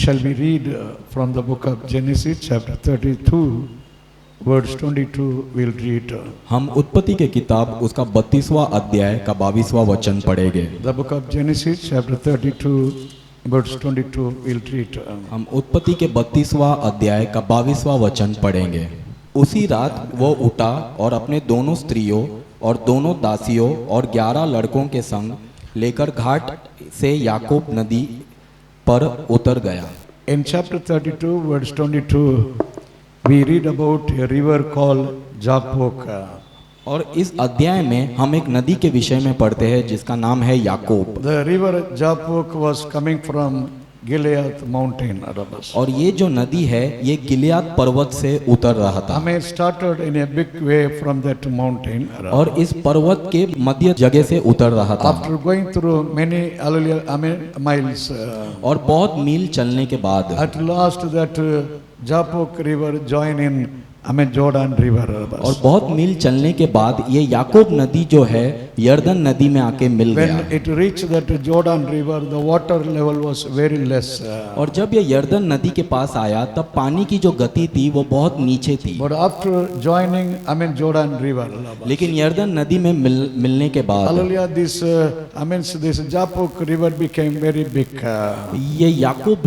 shall we read from the book of Genesis chapter 32 verse 22 we'll read. हम उत्पत्ति के किताब उसका 32वां अध्याय का 22वां वचन पढ़ेंगे। The book of Genesis chapter 32 verse 22 we'll read. हम उत्पत्ति के 32वां अध्याय का 22वां वचन पढ़ेंगे। उसी रात वो उठा और अपने दोनों स्त्रियों और दोनों दासियों और 11 लड़कों के संग लेकर घाट से याकूब नदी पर उतर गया। In chapter 32 verse 22 we read about a river called Jabbok. और इस अध्याय में हम एक नदी के विषय में पढ़ते हैं जिसका नाम है याकूब। The river Jabbok was coming from Gilead mountain. और ये जो नदी है ये गिलियाद पर्वत से उतर रहा था। It started in a big way from that mountain. और इस पर्वत के मध्य जगह से उतर रहा था। After going through many miles. और बहुत मील चलने के बाद At last that Jabbok river joined in Jordan river. और बहुत मील चलने के बाद ये याकूब नदी जो है यर्दन नदी में आके मिल गया। When it reached that Jordan river, the water level was very less. और जब ये यर्दन नदी के पास आया तब पानी की जो गति थी वो बहुत नीचे थी। But after joining Jordan river, लेकिन यर्दन नदी में मिलने के बाद hallelujah, this Jabbok river became very big. ये याकूब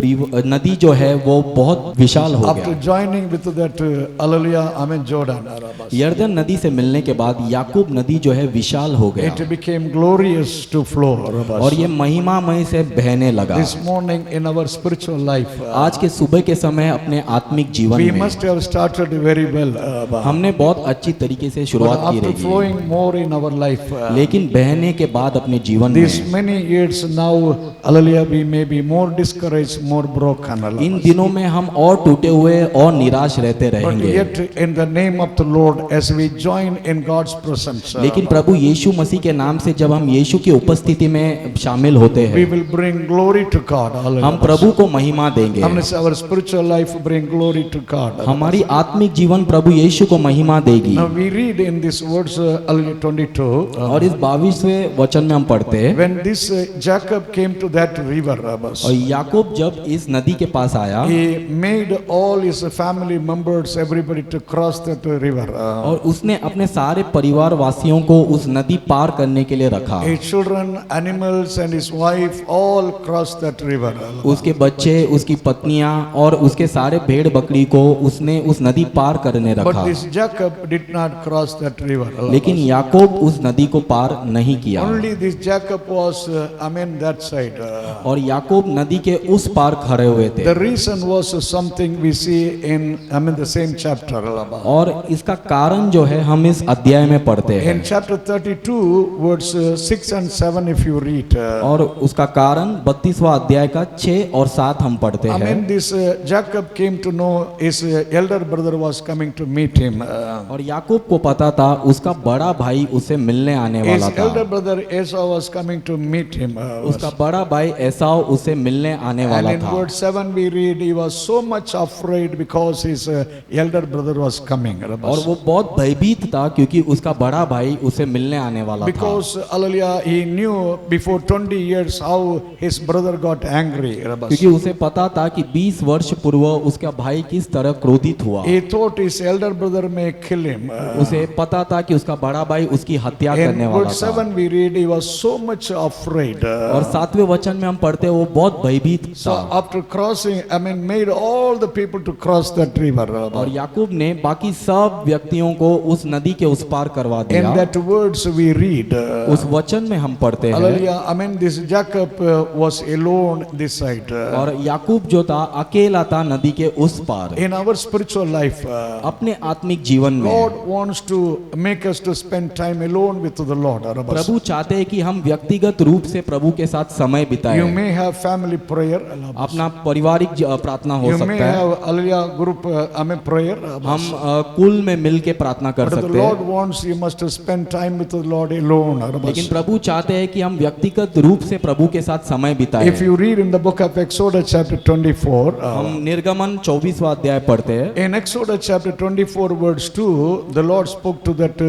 नदी जो है वो बहुत विशाल हो After गया। joining with that hallelujah, Jordan. यर्दन नदी से मिलने के बाद याकूब नदी जो है विशाल हो गया। It became glorious to flow. और ये महिमामय से बहने लगा। This morning in our spiritual life, आज के सुबह के समय अपने आत्मिक जीवन we में must have started very well. हमने बहुत अच्छी तरीके से शुरुआत की After रही flowing more in our life, लेकिन बहने के बाद अपने जीवन these में many years now, hallelujah, we may be more discouraged, more broken. इन दिनों में हम और टूटे हुए और निराश रहते But रहेंगे। yet in the name of the Lord, as we join in God's presence, लेकिन प्रभु यीशु मसीह के नाम से जब हम यीशु की उपस्थिति में शामिल होते we हैं will bring glory to God. हम प्रभु को महिमा देंगे। Our spiritual life bring glory to God. हमारी आत्मिक जीवन प्रभु यीशु को महिमा देगी। Now we read in this words 22. और इस 22वें वचन में हम पढ़ते हैं When this Jacob came to that river, और याकूब जब इस नदी के पास आया he made all his family members, everybody to cross that river. और उसने अपने सारे परिवार वासियों को उस नदी पार करने के लिए रखा। His children, animals and his wife all crossed that river. उसके बच्चे, उसकी पत्नियां और उसके सारे भेड़ बकरी को उसने उस नदी पार करने But रखा। this Jacob did not cross that river. लेकिन याकूब उस नदी को पार नहीं किया। Only this Jacob was, that side. और याकूब नदी के उस पार खड़े हुए थे। The reason was something we see in, the same chapter. और इसका कारण जो है हम इस अध्याय में पढ़ते हैं। In chapter 32, verse 6 and 7, if you read. और उसका कारण 32वां अध्याय का 6 और 7 हम पढ़ते हैं। This Jacob came to know his elder brother was coming to meet him. और याकूब को पता था उसका बड़ा भाई उसे मिलने आने His वाला elder था। brother Esau was coming to meet him. उसका बड़ा भाई एसाव उसे मिलने आने And वाला in था। verse 7 we read he was so much afraid because his elder brother was coming. और वो बहुत भयभीत था क्योंकि उसका बड़ा भाई उसे मिलने आने वाला था। Because hallelujah, he knew before 20 years how his brother got angry. क्योंकि उसे पता था कि 20 वर्ष पूर्व उसका भाई किस तरह क्रोधित हुआ। He thought his elder brother may kill him. उसे पता था कि उसका बड़ा भाई उसकी हत्या In करने वाला verse था। 7 we read he was so much afraid. और 7वें वचन में हम पढ़ते हैं वो बहुत भयभीत So था। after crossing, made all the people to cross that river. और याकूब ने बाकी सब व्यक्तियों को उस नदी के उस पार करवा In दिया। that words we read. उस वचन में हम पढ़ते हैं Hallelujah. This Jacob was alone this side. और याकूब जो था अकेला था नदी के उस पार। In our spiritual life, अपने आत्मिक जीवन में God wants to make us to spend time alone with the Lord. प्रभु चाहते हैं कि हम व्यक्तिगत रूप से प्रभु के साथ समय You बिताएं। may have family prayer. अपना पारिवारिक प्रार्थना हो You may सकता है। have hallelujah group prayer. हम कुल में मिल के प्रार्थना कर But the सकते Lord हैं। wants you must spend time with the Lord alone. लेकिन प्रभु चाहते हैं कि हम व्यक्तिगत रूप से प्रभु के साथ समय बिताएं। If you read in the book of Exodus chapter 24, हम निर्गमन 24वां अध्याय पढ़ते हैं। in Exodus chapter 24 verse 2, the Lord spoke to that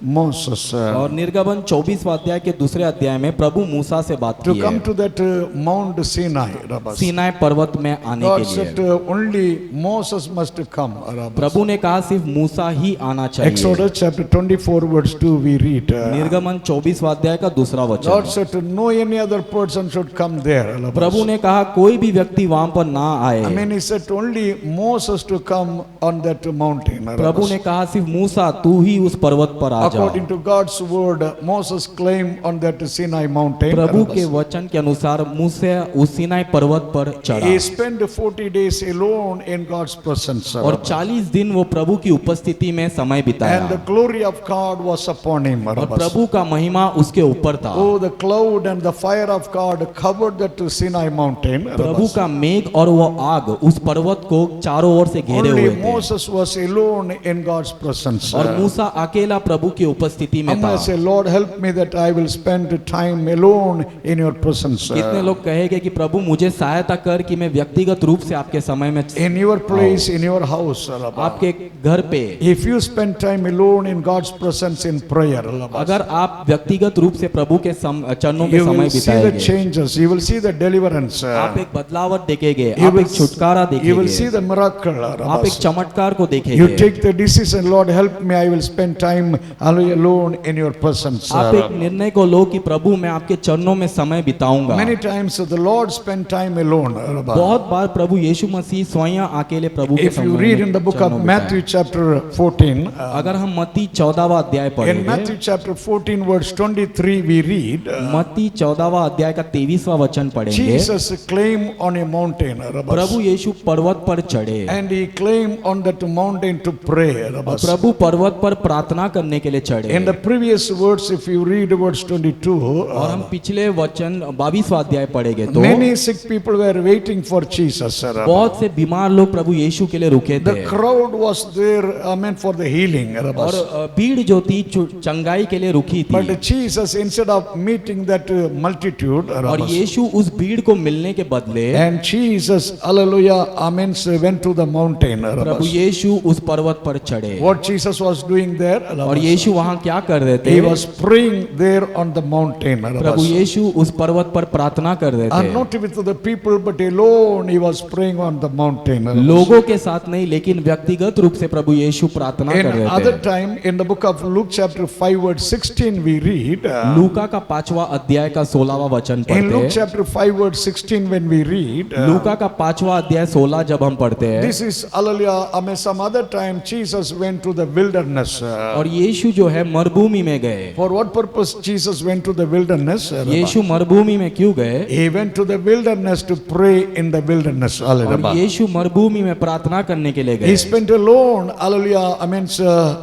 Moses और निर्गमन 24वां अध्याय के दूसरे अध्याय में प्रभु मूसा से बात to की come है to that Mount Sinai. Rabbas. Sinai पर्वत में आने God के said लिए only Moses must come. Rabbas. प्रभु ने कहा सिर्फ मूसा ही आना चाहिए। Exodus chapter 24 verse 2 we read. निर्गमन 24वां अध्याय का दूसरा God वचन said no any other person should come there. Rabbas. प्रभु ने कहा कोई भी व्यक्ति वहां पर ना I आए। mean he said only Moses to come on that mountain. Rabbas. प्रभु ने कहा सिर्फ मूसा तू ही उस पर्वत पर आ जा। According to God's word, Moses claimed on that Sinai mountain. प्रभु के Rabbas. वचन के अनुसार मूसा उस सीनाई पर्वत पर चढ़ा He spent 40 days alone in God's presence. और 40 दिन वो प्रभु की उपस्थिति में समय And the बिताया glory of God was upon him. और Rabbas. प्रभु का महिमा उसके ऊपर था। Oh, the cloud and the fire of God covered that Sinai mountain. Prabhu Rabbas. का मेघ और वो आग उस पर्वत को चारों ओर से घेरे Only हुए थे Moses was alone in God's presence. और मूसा अकेला प्रभु की उपस्थिति में I'm था। going to say, Lord, help me that I will spend time alone in your presence. कितने लोग कहेंगे कि प्रभु मुझे सहायता कर कि मैं व्यक्तिगत रूप से आपके समय में In your place, in your house. Rabbas. आपके घर पे If you spend time alone in God's presence in prayer, Rabbas, अगर आप व्यक्तिगत रूप से प्रभु के चरणों में you समय will see the बिताएंगे changes. You will see the deliverance. आप एक बदलावट देखेंगे You आप will एक छुटकारा You will see देखेंगे the miracle. आप एक Rabbas. चमत्कार को You देखेंगे take the decision, Lord, help me. I will spend time alone in your presence. आप एक निर्णय को लो कि प्रभु मैं आपके चरणों में समय बिताऊंगा। Many times the Lord spent time alone. Rabbas. बहुत बार प्रभु यीशु मसीह स्वयं अकेले प्रभु के If you read in the book of चरणों Matthew बिताए। chapter 14, अगर हम मत्ती 14वां अध्याय in पढ़ेंगे Matthew chapter 14 verse 23 we read, मत्ती 14वां अध्याय का 23वां वचन पढ़ेंगे Jesus claimed on a mountain. Rabbas. प्रभु यीशु पर्वत पर चढ़े And he claimed on that mountain to pray. और Rabbas. प्रभु पर्वत पर प्रार्थना करने के लिए चढ़े In the previous words, if you read verse 22, और हम पिछले वचन 22वां अध्याय पढ़ेंगे तो many sick people were waiting for Jesus. Rabbas. बहुत से बीमार लोग प्रभु यीशु के लिए रुके थे The crowd was there, meant for the healing. और Rabbas. भीड़ जो थी चंगाई के लिए रुकी थी But Jesus, instead of meeting that multitude, और Rabbas, यीशु उस भीड़ को मिलने के बदले and Jesus, hallelujah, amen, went to the mountain. Prabhu Rabbas. यीशु उस पर्वत पर चढ़े What Jesus was doing there? और Rabbas? यीशु वहां क्या कर रहे थे He was praying there on the mountain. Prabhu Rabbas. यीशु उस पर्वत पर प्रार्थना कर रहे And थे not with the people, but alone he was praying on the mountain. Rabbas. लोगों के साथ नहीं लेकिन व्यक्तिगत रूप से प्रभु यीशु प्रार्थना In कर रहे other थे time, in the book of Luke chapter 5 verse 16 we read, लूका का 5वां अध्याय का 16वां वचन in पढ़ते Luke हैं chapter 5 verse 16 when we read, लूका का 5वां अध्याय 16 जब हम पढ़ते हैं this is, hallelujah, some other time Jesus went to the wilderness. और यीशु जो है मरुभूमि में गए For what purpose Jesus went to the wilderness? यीशु मरुभूमि में क्यों गए He went to the wilderness to pray in the wilderness. और Hallelujah. यीशु मरुभूमि में प्रार्थना करने के लिए He गए spent alone, hallelujah,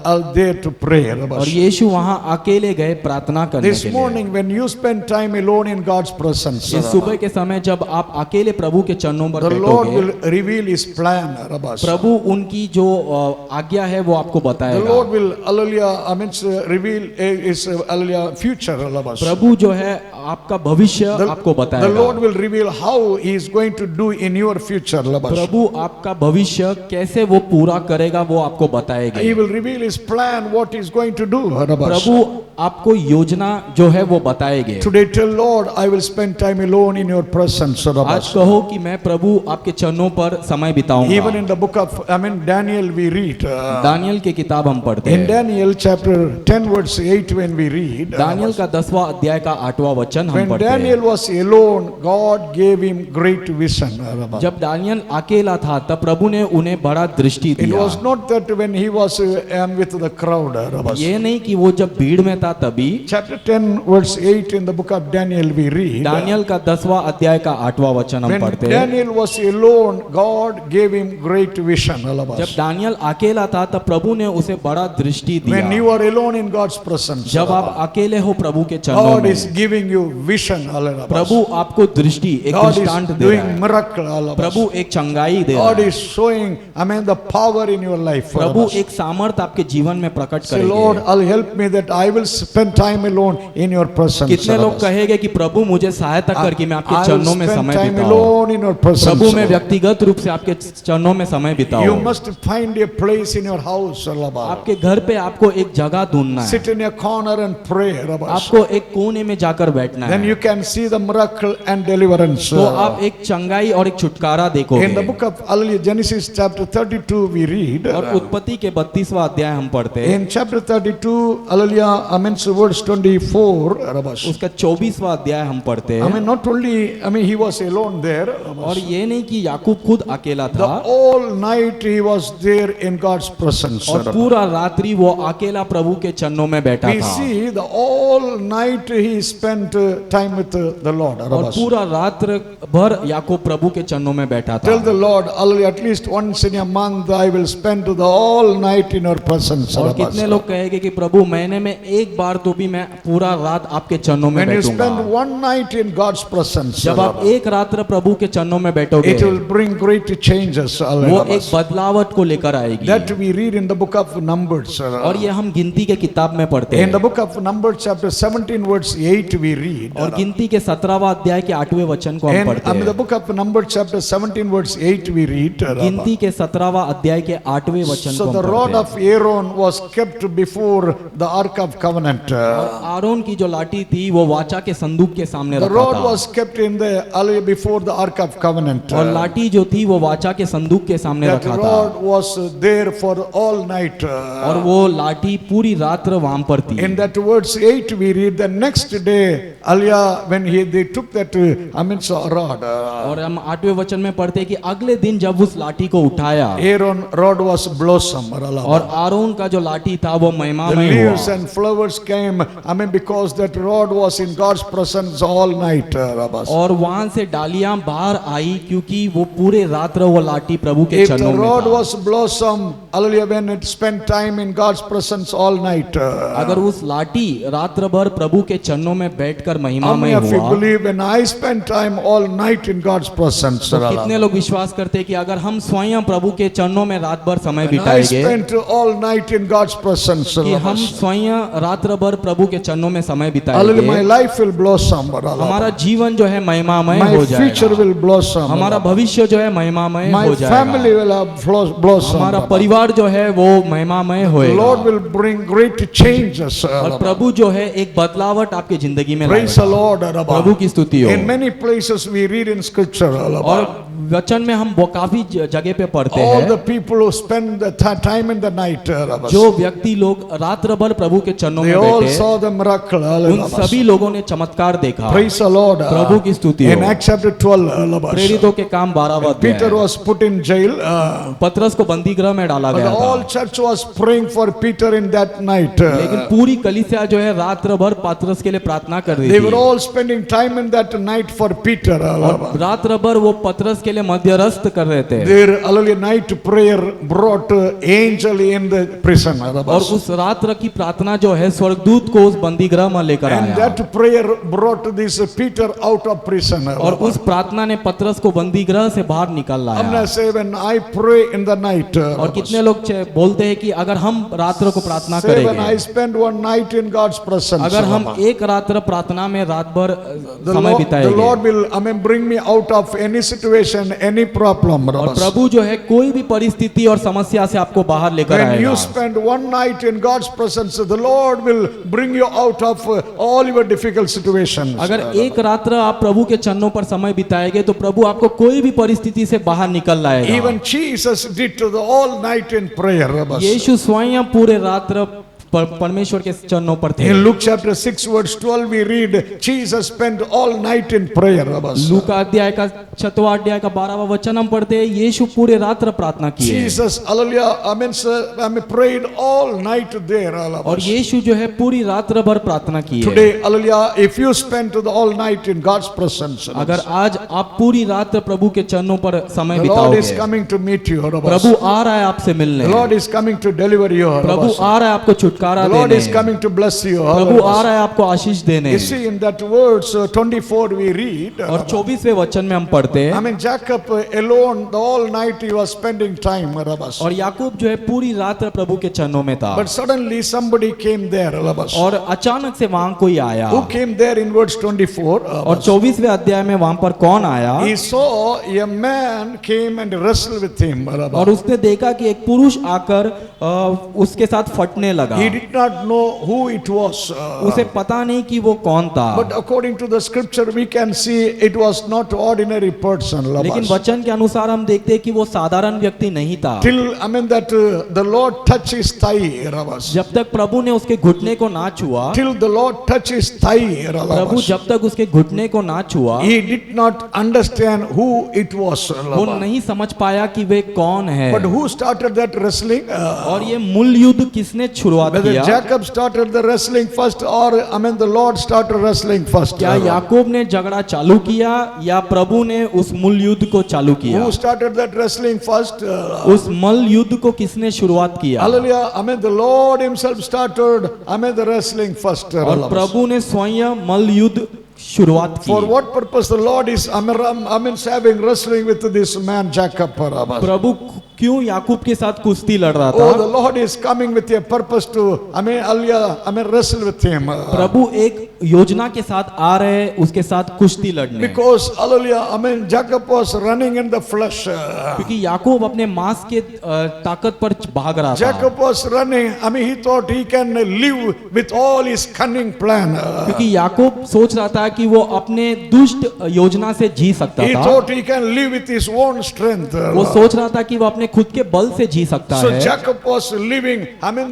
out there to pray. और यीशु वहां अकेले गए प्रार्थना करने This के लिए morning, when you spend time alone in God's presence, इस सुबह के समय जब आप अकेले प्रभु के चरणों पर the Lord बैठोगे will reveal His plan. Rabbas. प्रभु उनकी जो आज्ञा है वो आपको The बताएगा Lord will, hallelujah, reveal His, hallelujah, future. Rabbas. प्रभु जो है आपका भविष्य आपको The Lord बताएगा will reveal how He is going to do in your future. Rabbas. प्रभु आपका भविष्य कैसे वो पूरा करेगा वो आपको He बताएगा will reveal His plan, what He is going to do. Rabbas. प्रभु आपको योजना जो है वो बताएंगे Today tell Lord, I will spend time alone in your presence. आज Rabbas. कहो कि मैं प्रभु आपके चरणों पर समय Even बिताऊंगा in the book of, Daniel we read. Daniel की किताब हम पढ़ते In हैं Daniel chapter 10 verse 8 when we read. Daniel का 10वां अध्याय का 8वां वचन हम When पढ़ते हैं Daniel was alone, God gave him great vision. Rabbas. जब दानियल अकेला था तब प्रभु ने उन्हें बड़ा दृष्टि It दिया was not that when he was with the crowd. Rabbas. ये नहीं कि वो जब भीड़ में था तभी Chapter 10 verse 8 in the book of Daniel we read. Daniel का 10वां अध्याय का 8वां वचन हम When पढ़ते हैं Daniel was alone, God gave him great vision. Rabbas. जब दानियल अकेला था तब प्रभु ने उसे बड़ा दृष्टि When दिया you are alone in God's presence, जब आप अकेले हो प्रभु के चरणों God में is giving you vision. Rabbas. प्रभु आपको दृष्टि एक God is दृष्टांत दे रहा doing है miracle. Rabbas. प्रभु एक चंगाई दे रहा God है is showing, the power in your life. Prabhu Rabbas. एक सामर्थ आपके जीवन में प्रकट Say, Lord, करेंगे I'll help me that I will spend time alone in your presence. कितने लोग Rabbas. कहेंगे कि प्रभु मुझे सहायता कर कि मैं आपके I will चरणों में spend समय time बिताऊं alone in your presence. प्रभु मैं व्यक्तिगत रूप से आपके चरणों में समय You बिताऊं must find a place in your house. Rabbas. आपके घर पे आपको एक जगह जगह ढूंढना है, Sit in a corner and pray. आपको एक कोने में जाकर बैठना Then है, you can see the miracle and deliverance. तो आप एक चंगाई और एक छुटकारा In the देखोगे। book of Genesis chapter 32 we read. और उत्पत्ति के 32वां अध्याय हम पढ़ते हैं, In chapter 32, hallelujah, verse 24. उसका 24वां अध्याय हम पढ़ते हैं। Not only, he was alone there. और ये नहीं कि याकूब खुद अकेला The था, whole night he was there in God's presence. और पूरा रात्रि वो अकेला प्रभु के चरणों में बैठा We था, see the all night he spent time with the Lord. और पूरा रात्र भर याकूब प्रभु के चरणों में बैठा Tell the था। Lord, hallelujah, at least once in a month I will spend the all night in your presence. और कितने लोग कहेंगे कि प्रभु महीने में एक बार तो भी मैं पूरा रात आपके चरणों में When you spend बैठूंगा। one night in God's presence, जब आप एक रात्र प्रभु के चरणों में बैठोगे, it will bring great changes. वो एक बदलावट को लेकर आएगी। That we read in the book of Numbers. और ये हम गिनती के किताब में पढ़ते In the हैं, book of Numbers chapter 17 verse 8 we read. और गिनती के 17वां अध्याय के 8वें वचन को हम In पढ़ते the हैं। book of Numbers chapter 17 verse 8 we read. गिनती के 17वां अध्याय के 8वें वचन So को the हम rod पढ़ते हैं। of Aaron was kept before the ark of covenant. और आरोन की जो लाठी थी वो वाचा के संदूक के सामने The रखा rod था, was kept in the before the ark of covenant. और लाठी जो थी वो वाचा के संदूक के सामने That रखा था, rod was there for all night. और वो लाठी पूरी रात्र वहां पर थी। In that verse 8 we read the next day, when they took that rod, और हम 8वें वचन में पढ़ते हैं कि अगले दिन जब उस लाठी को उठाया, Aaron rod was blossom. और आरोन का जो लाठी था वो The महिमामय leaves हुआ, and flowers came, because that rod was in God's presence all night. और वहां से डालियां बाहर आई क्योंकि वो पूरे रात्र वो लाठी प्रभु के If the चरणों में rod था। was blossom, hallelujah, when it spent time in God's presence all night. अगर उस लाठी रात्र भर प्रभु के चरणों में बैठकर How महिमामय many of you हुआ, believe when I spend time all night in God's presence? तो कितने लोग विश्वास करते हैं कि अगर हम स्वयं प्रभु के चरणों में रात भर समय When I बिताएंगे, spent all night in God's presence, कि हम स्वयं रात्र भर प्रभु के चरणों में समय hallelujah, my बिताएंगे, life will blossom. हमारा जीवन जो है महिमामय My हो future जाएगा, will blossom. हमारा भविष्य जो है महिमामय My हो family जाएगा, will have blossom. हमारा परिवार जो है वो महिमामय The Lord होएगा, will bring great changes. और प्रभु जो है एक बदलावट आपके जिंदगी में Praise the लाएगा। Lord. प्रभु की स्तुति हो। In many places we read in scripture, और वचन में हम वो काफी जगह पे पढ़ते all the हैं, people who spend the time in the night, जो व्यक्ति लोग रात्र भर प्रभु के चरणों they में all बैठे, saw the miracle. उन सभी लोगों ने चमत्कार देखा। Praise the Lord. प्रभु की स्तुति In हो। Acts chapter 12, प्रेरितों के काम 12वां Peter अध्याय, was put in jail. पतरस को बंदीगृह में डाला But the गया whole था, church was praying for Peter in that night. लेकिन पूरी कलीसिया जो है रात्र भर पतरस के लिए प्रार्थना कर रही They were थी, all spending time in that night for Peter. रात्र भर वो पतरस के लिए मध्यस्थ कर रहे थे, Their hallelujah night prayer brought angel in the prison. और उस रात्र की प्रार्थना जो है स्वर्गदूत को उस बंदीगृह में लेकर And आया, that prayer brought this Peter out of prison. और उस प्रार्थना ने पतरस को बंदीगृह से बाहर निकाल I'm लाया। gonna say when I pray in the night. और कितने लोग बोलते हैं कि अगर हम रात्र को प्रार्थना Say when I करेंगे, spend one night in God's presence. अगर हम एक रात्र प्रार्थना में रात भर The समय Lord बिताएंगे, will bring me out of any situation, any problem. और प्रभु जो है कोई भी परिस्थिति और समस्या से आपको बाहर लेकर When you आएगा। spend one night in God's presence, the Lord will bring you out of all your difficult situations. अगर एक रात्र आप प्रभु के चरणों पर समय बिताएंगे तो प्रभु आपको कोई भी परिस्थिति से बाहर निकल लाएगा। Even Jesus did the all night in prayer. यीशु स्वयं पूरे रात्र परमेश्वर के चरणों पर थे। In Luke chapter 6 verse 12 we read Jesus spent all night in prayer. लूका अध्याय का 6वां अध्याय का 12वां वचन हम पढ़ते हैं, यीशु पूरे रात्र प्रार्थना किए, Jesus, hallelujah, prayed all night there. और यीशु जो है पूरी रात्र भर प्रार्थना की है। Today, hallelujah, if you spend the all night in God's presence, अगर आज आप पूरी रात प्रभु के चरणों पर समय the Lord is बिताओगे, coming to meet you. प्रभु आ रहा है आपसे मिलने, The Lord is coming to deliver you. प्रभु आ रहा है आपको छुटकारा The Lord is देने, coming to bless you. प्रभु आ रहा है आपको आशीष देने। You see in that verse 24 we read, और 24वें वचन में हम पढ़ते हैं, Jacob alone the all night he was spending time. और याकूब जो है पूरी रात प्रभु के चरणों में था, But suddenly somebody came there. और अचानक से वहां कोई आया, Who came there in verse 24? और 24वें अध्याय में वहां पर कौन आया? He saw a man came and wrestled with him. और उसने देखा कि एक पुरुष आकर उसके साथ फटने लगा। He did not know who it was. उसे पता नहीं कि वो कौन था, But according to the scripture, we can see it was not ordinary person. लेकिन Labas. वचन के अनुसार हम देखते हैं कि वो साधारण व्यक्ति नहीं था। Till that the Lord touched his thigh. Labas. जब तक प्रभु ने उसके घुटने को ना छुआ, Till the Lord touched his thigh. Prabhu Labas. जब तक उसके घुटने को ना छुआ, He did not understand who it was. वो Labas. नहीं समझ पाया कि वे कौन है। But who started that wrestling? और ये मूल युद्ध किसने शुरुआत Whether किया? Jacob started the wrestling first or the Lord started wrestling first. क्या याकूब ने झगड़ा चालू किया या प्रभु ने उस मूल युद्ध को चालू किया? Who started that wrestling first? उस मूल युद्ध को किसने शुरुआत किया? Hallelujah. The Lord himself started, the wrestling first. और प्रभु ने स्वयं मल्ल युद्ध शुरुआत For की। what purpose the Lord is, having wrestling with this man Jacob. प्रभु क्यों याकूब के साथ कुश्ती लड़ रहा Oh, the था? Lord is coming with a purpose to, wrestle with him. प्रभु एक योजना के साथ आ रहे हैं उसके साथ कुश्ती लड़ने, Because, hallelujah, Jacob was running in the flesh. क्योंकि याकूब अपने मांस के ताकत पर भाग रहा था। Jacob was running, he thought he can live with all his cunning plan. क्योंकि याकूब सोच रहा था कि वो अपने दुष्ट योजना से जी सकता He था। thought he can live with his own strength. वो सोच रहा था कि वो अपने खुद के बल से जी सकता So है, Jacob was living,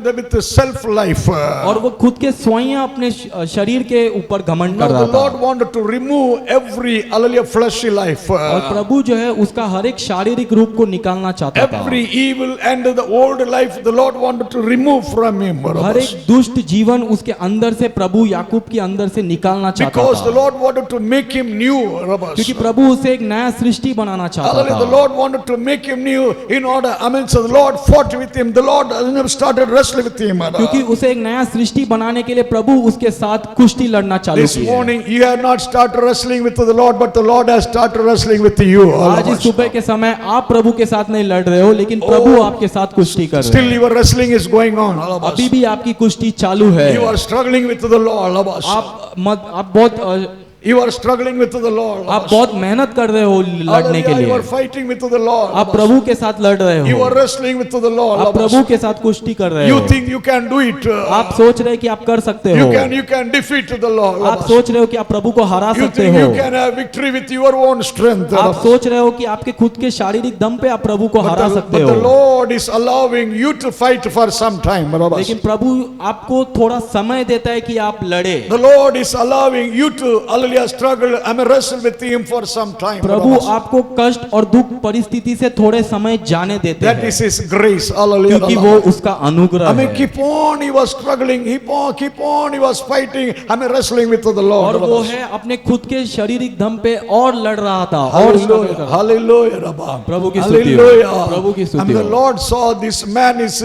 with the self life. और वो खुद के स्वयं अपने शरीर के ऊपर घमंड Now कर the रहा Lord था। wanted to remove every fleshy life. और प्रभु जो है उसका हर एक शारीरिक रूप को निकालना चाहता था। Every evil and the old life the Lord wanted to remove from him. हर एक दुष्ट जीवन उसके अंदर से प्रभु याकूब के अंदर से निकालना चाहता Because the था, Lord wanted to make him new. क्योंकि प्रभु उसे एक नया सृष्टि बनाना चाहता Hallelujah. The था। Lord wanted to make him new in order. So the Lord fought with him. The Lord started wrestling with him. क्योंकि उसे एक नया सृष्टि बनाने के लिए प्रभु उसके साथ कुश्ती लड़ना चालू This किया। morning you have not started wrestling with the Lord, but the Lord has started wrestling with you. आज इस सुबह के समय आप प्रभु के साथ नहीं लड़ रहे हो, लेकिन प्रभु आपके साथ कुश्ती कर रहे Still हैं। your wrestling is going on. अभी भी आपकी कुश्ती चालू है। You are struggling with the Lord. आप बहुत You are struggling with the Lord. आप बहुत मेहनत कर रहे हो लड़ने के Hallelujah. You लिए। are fighting with the Lord. आप प्रभु के साथ लड़ रहे You हो, are wrestling with the Lord. आप प्रभु के साथ कुश्ती कर रहे You हो। think you can do it. आप सोच रहे हो कि आप कर सकते हो, You can defeat the Lord. आप सोच रहे हो कि आप प्रभु को हरा You सकते think हो, you can have victory with your own strength. आप सोच रहे हो कि आपके खुद के शारीरिक दम पे आप प्रभु को हरा But सकते the हो, Lord is allowing you to fight for some time. लेकिन प्रभु आपको थोड़ा समय देता है कि आप लड़े। The Lord is allowing you to, struggle, wrestle with Him for some time. प्रभु आपको कष्ट और दुख परिस्थिति से थोड़े समय जाने देते That हैं, is His grace. Hallelujah. क्योंकि वो उसका अनुग्रह है। keep on, He was struggling. Keep on, He was fighting. Wrestling with the Lord. और वो है अपने खुद के शारीरिक दम पे और लड़ रहा था और struggle कर रहा था। Hallelujah. Rabba. प्रभु की स्तुति हो, Hallelujah. प्रभु की स्तुति The हो। Lord saw this man is,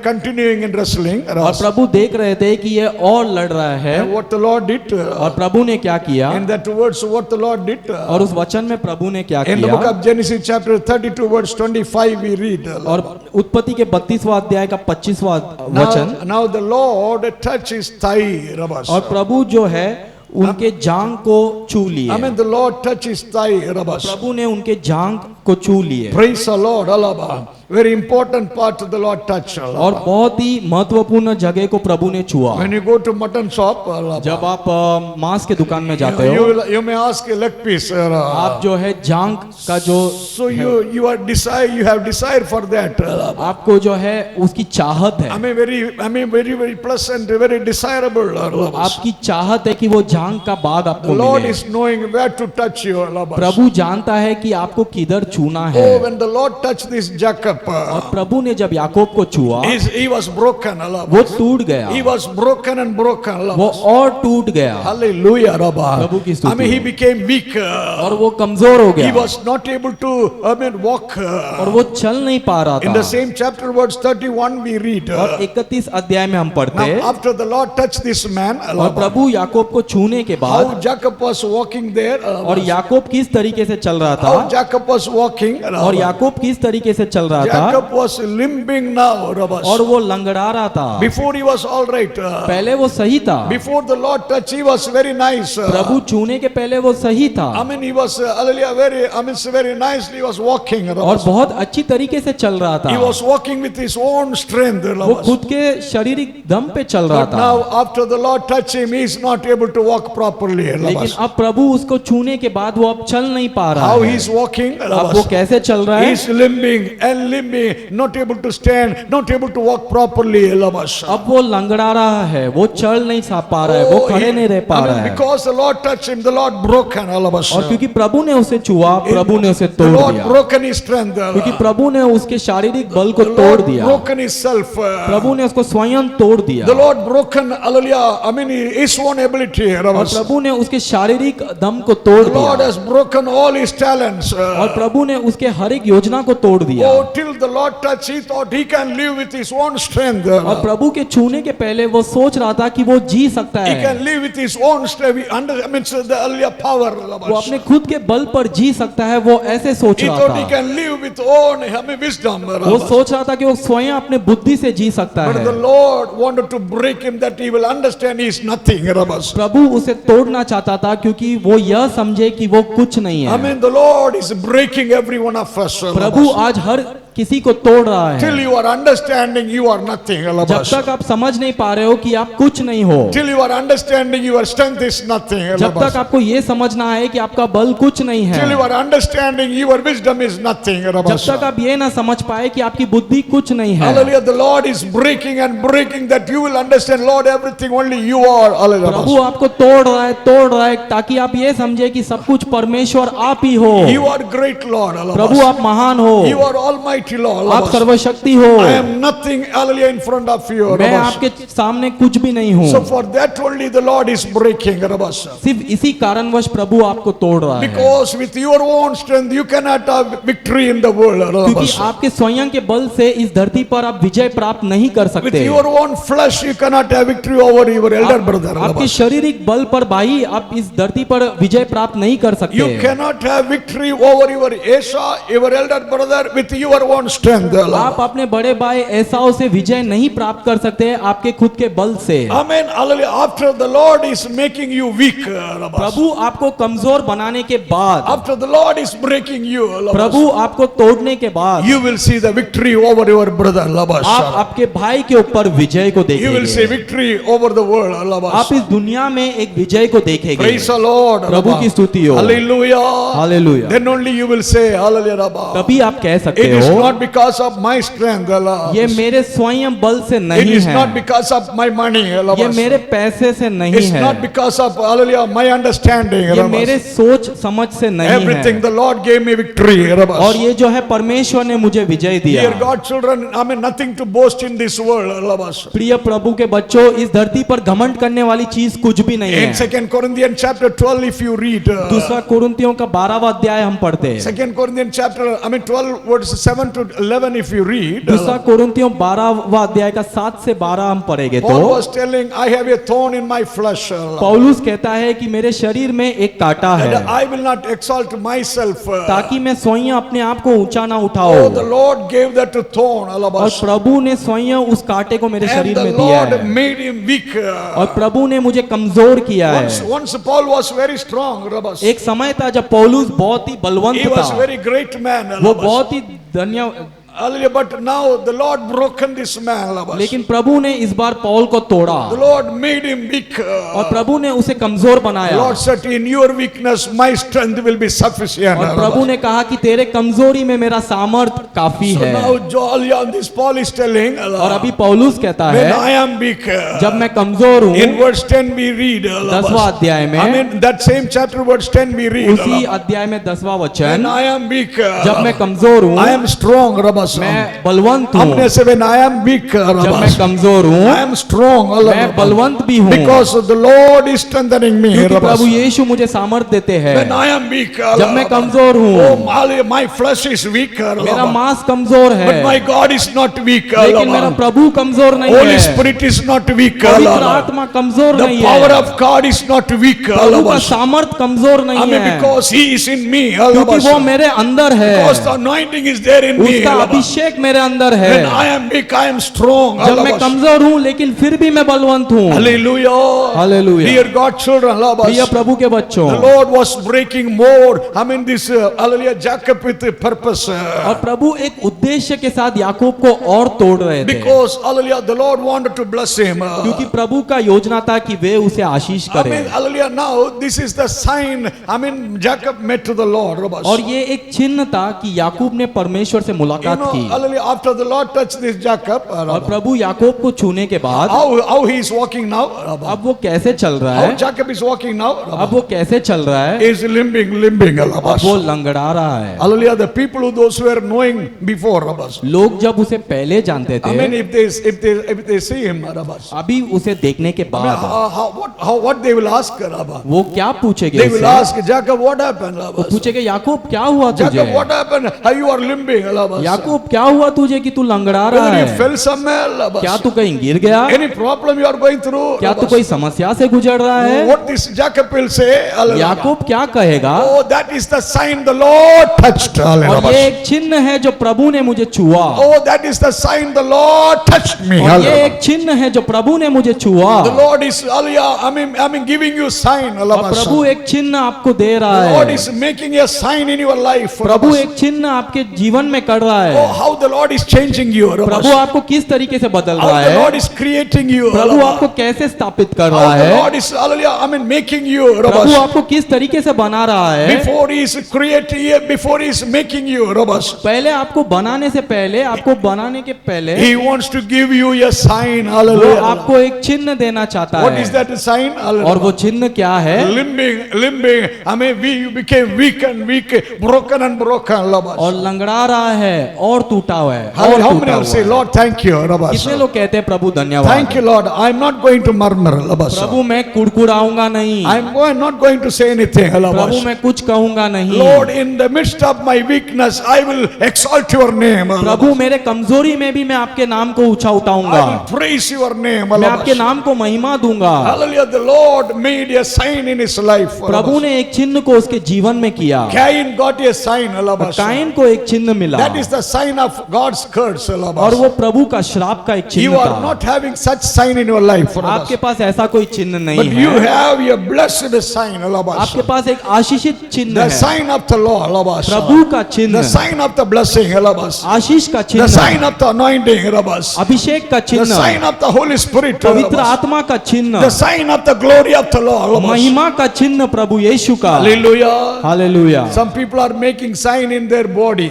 continuing in wrestling. और प्रभु देख रहे थे कि ये और लड़ रहा है, And what the Lord did. और प्रभु ने क्या किया, In that words, what the Lord did. और उस वचन में प्रभु ने क्या In the book किया। of Genesis chapter 32 verse 25 we read. और उत्पत्ति के 32वां अध्याय का 25वां वचन, Now the Lord touched his thigh. Rabas. और प्रभु जो है उनके जांग को छू लिए। The Lord touched his thigh. Rabas. प्रभु ने उनके जांग को छू लिए। Praise the Lord. Allah. Very important part the Lord touched. और बहुत ही महत्वपूर्ण जगह को प्रभु ने छुआ। When you go to mutton shop, जब आप मांस के दुकान में जाते हो, you may ask a leg piece. आप जो है जांग का जो So you have desire for that. आपको जो है उसकी चाहत है, very pleasant, very desirable. आपकी चाहत है कि वो जांग का बाग The आपको Lord मिले। is knowing where to touch you. प्रभु जानता है कि आपको किधर छूना है। Oh, when the Lord touched this Jacob, और प्रभु ने जब याकूब को छुआ, he was broken. वो टूट गया, He was broken and broken. वो और टूट गया। Hallelujah. प्रभु की स्तुति he हो। became weak. और वो कमजोर हो He गया, was not able to walk. और वो चल नहीं पा रहा In the था। same chapter verse 31 we read. और 31 अध्याय में हम पढ़ते Now हैं, after the Lord touched this man, और प्रभु याकूब को छूने के how बाद, Jacob was walking there. और याकूब किस तरीके से चल रहा How था, Jacob was walking. और याकूब किस तरीके से चल रहा था Jacob was limping now. और वो लंगड़ा रहा था। Before he was all right. पहले वो सही था, Before the Lord touched, he was very nice. प्रभु छूने के पहले वो सही था I mean, he was hallelujah, very nicely he was walking. और बहुत अच्छी तरीके से चल रहा था। He was walking with his own strength. वो खुद के शारीरिक दम पे चल रहा But था, now after the Lord touched him, he is not able to walk properly. लेकिन अब प्रभु उसको छूने के बाद वो अब चल नहीं पा रहा How है। he is walking? अब वो कैसे चल रहा He है? is limping and limping, not able to stand, not able to walk properly. अब वो लंगड़ा रहा है, वो चल नहीं पा रहा है, वो खड़े नहीं रह पा रहा है। Because the Lord touched him, the Lord broken. और क्योंकि प्रभु ने उसे छुआ, प्रभु ने उसे The तोड़ Lord दिया, broken his strength. क्योंकि प्रभु ने उसके शारीरिक बल को The तोड़ Lord दिया, broken his self. प्रभु ने उसको स्वयं तोड़ दिया, The Lord broken, hallelujah, I mean his own ability. और प्रभु ने उसके शारीरिक दम को तोड़ The Lord दिया, has broken all his talents. और प्रभु ने उसके हर एक योजना को तोड़ दिया। Oh, till the Lord touched, he thought he can live with his own strength. और प्रभु के छूने के पहले वो सोच रहा था कि वो जी सकता He है, can live with his own strength. I mean, the earlier power. वो अपने खुद के बल पर जी सकता है, वो ऐसे सोच He रहा thought he था। can live with own wisdom. वो सोच रहा था कि वो स्वयं अपने बुद्धि से जी सकता But है। the Lord wanted to break him that he will understand he is nothing. प्रभु उसे तोड़ना चाहता था क्योंकि वो यह समझे कि वो कुछ नहीं I है। mean, the Lord is breaking every one of us. प्रभु आज हर किसी को तोड़ रहा Till है। you are understanding you are nothing. जब तक आप समझ नहीं पा रहे हो कि आप कुछ नहीं हो, Till you are understanding your strength is nothing. जब तक आपको ये समझना है कि आपका बल कुछ नहीं है, Till you are understanding your wisdom is nothing. जब तक आप ये ना समझ पाए कि आपकी बुद्धि कुछ नहीं है, Hallelujah. The Lord is breaking and breaking that you will understand, Lord, everything only you are. Prabhu Hallelujah. आपको तोड़ रहा है ताकि आप ये समझे कि सब कुछ परमेश्वर आप ही हो। You are great, Lord. प्रभु आप महान हो, You are almighty, Lord. आप सर्वशक्ति हो, I am nothing, hallelujah, in front of you. मैं आपके सामने कुछ भी नहीं हूँ। So for that only the Lord is breaking. सिर्फ इसी कारणवश प्रभु आपको तोड़ रहा है, Because with your own strength you cannot have victory in the world. क्योंकि आपके स्वयं के बल से इस धरती पर आप विजय प्राप्त नहीं कर With सकते। your own flesh you cannot have victory over your elder brother. आपके शारीरिक बल पर भाई आप इस धरती पर विजय प्राप्त नहीं कर You सकते। cannot have victory over your Esau, your elder brother, with your own strength. आप अपने बड़े भाई एसाव से विजय नहीं प्राप्त कर सकते आपके खुद के बल से। Amen. Hallelujah. After the Lord is making you weak. प्रभु आपको कमजोर बनाने के बाद, After the Lord is breaking you. प्रभु आपको तोड़ने के बाद, You will see the victory over your brother. आप आपके भाई के ऊपर विजय को You will see देखेंगे। victory over the world. आप इस दुनिया में एक विजय को देखेंगे। Praise the Lord. प्रभु की स्तुति हो। Hallelujah. Hallelujah. Then only you will say Hallelujah. तभी आप कह सकते It is हो not because of my strength. ये मेरे स्वयं बल से It नहीं is है, not because of my money. ये मेरे पैसे से नहीं It's not है, because of Hallelujah my understanding. ये मेरे सोच समझ से नहीं Everything है। the Lord gave me victory. और ये जो है परमेश्वर ने मुझे विजय दिया। Dear God children, I mean nothing to boast in this world. प्रिय प्रभु के बच्चों, इस धरती पर घमंड करने वाली चीज कुछ भी नहीं In है। 2 Corinthians chapter 12 if you read. दूसरा कुरिन्थियों का 12वां अध्याय हम पढ़ते हैं। 2 Corinthians chapter 12 verses 7 to 11 if you read. दूसरा कुरिन्थियों 12वां अध्याय का 7 से 12 हम पढ़ेंगे Paul तो was telling, I have a thorn in my flesh. पौलुस कहता है कि मेरे शरीर में एक कांटा And है, I will not exalt myself. ताकि मैं स्वयं अपने आप को ऊंचा ना Oh, उठाऊं। the Lord gave that to thorn. और प्रभु ने स्वयं उस कांटे को मेरे And शरीर the में दिया Lord है, made him weak. और प्रभु ने मुझे कमजोर किया है। Once Paul was very strong. एक समय था जब पौलुस बहुत ही बलवंत He was था, very great man. वो बहुत ही धन्य, Hallelujah. But now the Lord broken this man. लेकिन प्रभु ने इस बार पौल को तोड़ा The Lord made him weak. और प्रभु ने उसे कमजोर बनाया। Lord said, in your weakness my strength will be sufficient. और प्रभु ने कहा कि तेरे कमजोरी में मेरा सामर्थ काफी So है। now John, this Paul is telling, और अभी पौलुस कहता when है I am weak. जब मैं कमजोर हूँ, In verse 10 we read. 10वां अध्याय I में, mean that same chapter verse 10 we read. उसी अध्याय में 10वां When वचन, I am weak. जब मैं कमजोर हूँ, I am strong. Alabas. मैं बलवंत हूँ, हमने से when I am weak, जब मैं Alabas, कमजोर हूँ I am strong, मैं बलवंत भी हूँ, because the Lord is strengthening me, क्योंकि Alabas. प्रभु यीशु मुझे सामर्थ देते हैं। When I am weak, जब मैं Alabas, कमजोर हूँ, oh my flesh is weak, मेरा Alabas, मांस कमजोर है, but my God is not weak, लेकिन मेरा Alabas. प्रभु कमजोर नहीं Holy है, Spirit is not weak, पवित्र Alabas. आत्मा कमजोर The नहीं power है, of God is not weak, प्रभु का Alabas. सामर्थ कमजोर I नहीं mean, है, because He is in me, क्योंकि Alabas. वो मेरे अंदर है, Because the anointing is there in me, उसका Alabas. अभिषेक मेरे अंदर है। When I am weak, I am strong, जब मैं Alabas. कमजोर हूँ लेकिन फिर भी मैं बलवंत हूँ। Hallelujah. Hallelujah. Dear God children, प्रिय Alabas. प्रभु के बच्चों, The Lord was breaking more. I mean, this hallelujah, Jacob with a purpose. और प्रभु एक उद्देश्य के साथ याकूब को और तोड़ रहे थे, Because hallelujah, the Lord wanted to bless him. क्योंकि प्रभु का योजना था कि वे उसे आशीष I mean, करें। hallelujah, now this is the sign. I mean, Jacob met to the Lord. Alabas. और ये एक चिन्ह था कि याकूब ने परमेश्वर से You मुलाकात know, की, hallelujah, after the Lord touched this Jacob, और प्रभु याकूब को छूने के बाद how he is walking now? अब वो कैसे चल रहा How है, Jacob is walking now? अब वो कैसे चल रहा है, He is limping, अब Alabas. वो लंगड़ा रहा है। Hallelujah, the people who those who were knowing before, Alabas. लोग जब उसे पहले जानते I mean, थे, if they see him, Alabas. अभी उसे देखने के I mean, बाद what they will ask, Alabas. वो क्या पूछेंगे They will उससे? ask Jacob, what happened, वो Alabas? पूछेंगे याकूब क्या हुआ तुझे, Jacob, what happened? How you are limping, Alabas? याकूब क्या हुआ तुझे कि तू लंगड़ा रहा Whether you है, fell somewhere, Alabas. क्या तू कहीं गिर गया, Any problem you are going through? क्या तू Alabas? कोई समस्या से गुजर रहा है? What this Jacob will say? Hallelujah. याकूब क्या कहेगा? Oh, that is the sign the Lord touched. और ये Hallelujah. एक चिन्ह है जो प्रभु ने मुझे छुआ, Oh, that is the sign the Lord touched me. और ये Hallelujah. एक चिन्ह है जो प्रभु ने मुझे छुआ, The Lord is, hallelujah, I mean giving you sign. और Hallelujah. प्रभु एक चिन्ह आपको दे रहा The Lord है, is making a sign in your life. प्रभु एक चिन्ह आपके जीवन में कर रहा Oh, है, how the Lord is changing you. प्रभु आपको किस तरीके से बदल How रहा the Lord है, is creating you. प्रभु आपको कैसे स्थापित कर How रहा the है, Lord is, hallelujah, I mean making you. प्रभु आपको किस तरीके से बना रहा है। Before he is creating, before he is making you. पहले आपको बनाने से पहले, आपको बनाने के पहले He wants to give you a sign. वो Hallelujah. आपको एक चिन्ह देना चाहता What is है, that sign? और वो चिन्ह क्या है? Limping. I mean, you became weak and weak, broken and broken. और लंगड़ा रहा है और टूटा हुआ है, How और many टूटा will say, हुआ है। Lord, thank you. कितने लोग कहते हैं प्रभु धन्यवाद, Thank you, Lord. I'm not going to murmur. प्रभु मैं कुड़कुड़ाऊंगा नहीं, I'm not going to say anything. प्रभु मैं कुछ कहूंगा नहीं, Lord, in the midst of my weakness, I will exalt your name. प्रभु मेरे कमजोरी में भी मैं आपके नाम को ऊंचा I उठाऊंगा, will praise your name. मैं आपके नाम को महिमा दूंगा। Hallelujah. The Lord made a sign in his life. प्रभु ने एक चिन्ह को उसके जीवन में किया, Cain got a sign. Cain को एक चिन्ह मिला, That is the sign of God's curse. और वो प्रभु का श्राप का एक You चिन्ह are था। not having such sign in your life. आपके पास ऐसा कोई चिन्ह But नहीं you है, have a blessed sign. आपके पास एक आशीषित चिन्ह The है, sign of the Lord. प्रभु का चिन्ह, The sign of the blessing. आशीष का The चिन्ह, sign of the anointing. अभिषेक का The चिन्ह, sign of the Holy Spirit. पवित्र आत्मा का चिन्ह, The sign of the glory of the Lord. महिमा का चिन्ह प्रभु यीशु का। Hallelujah. Hallelujah. Some people are making sign in their body.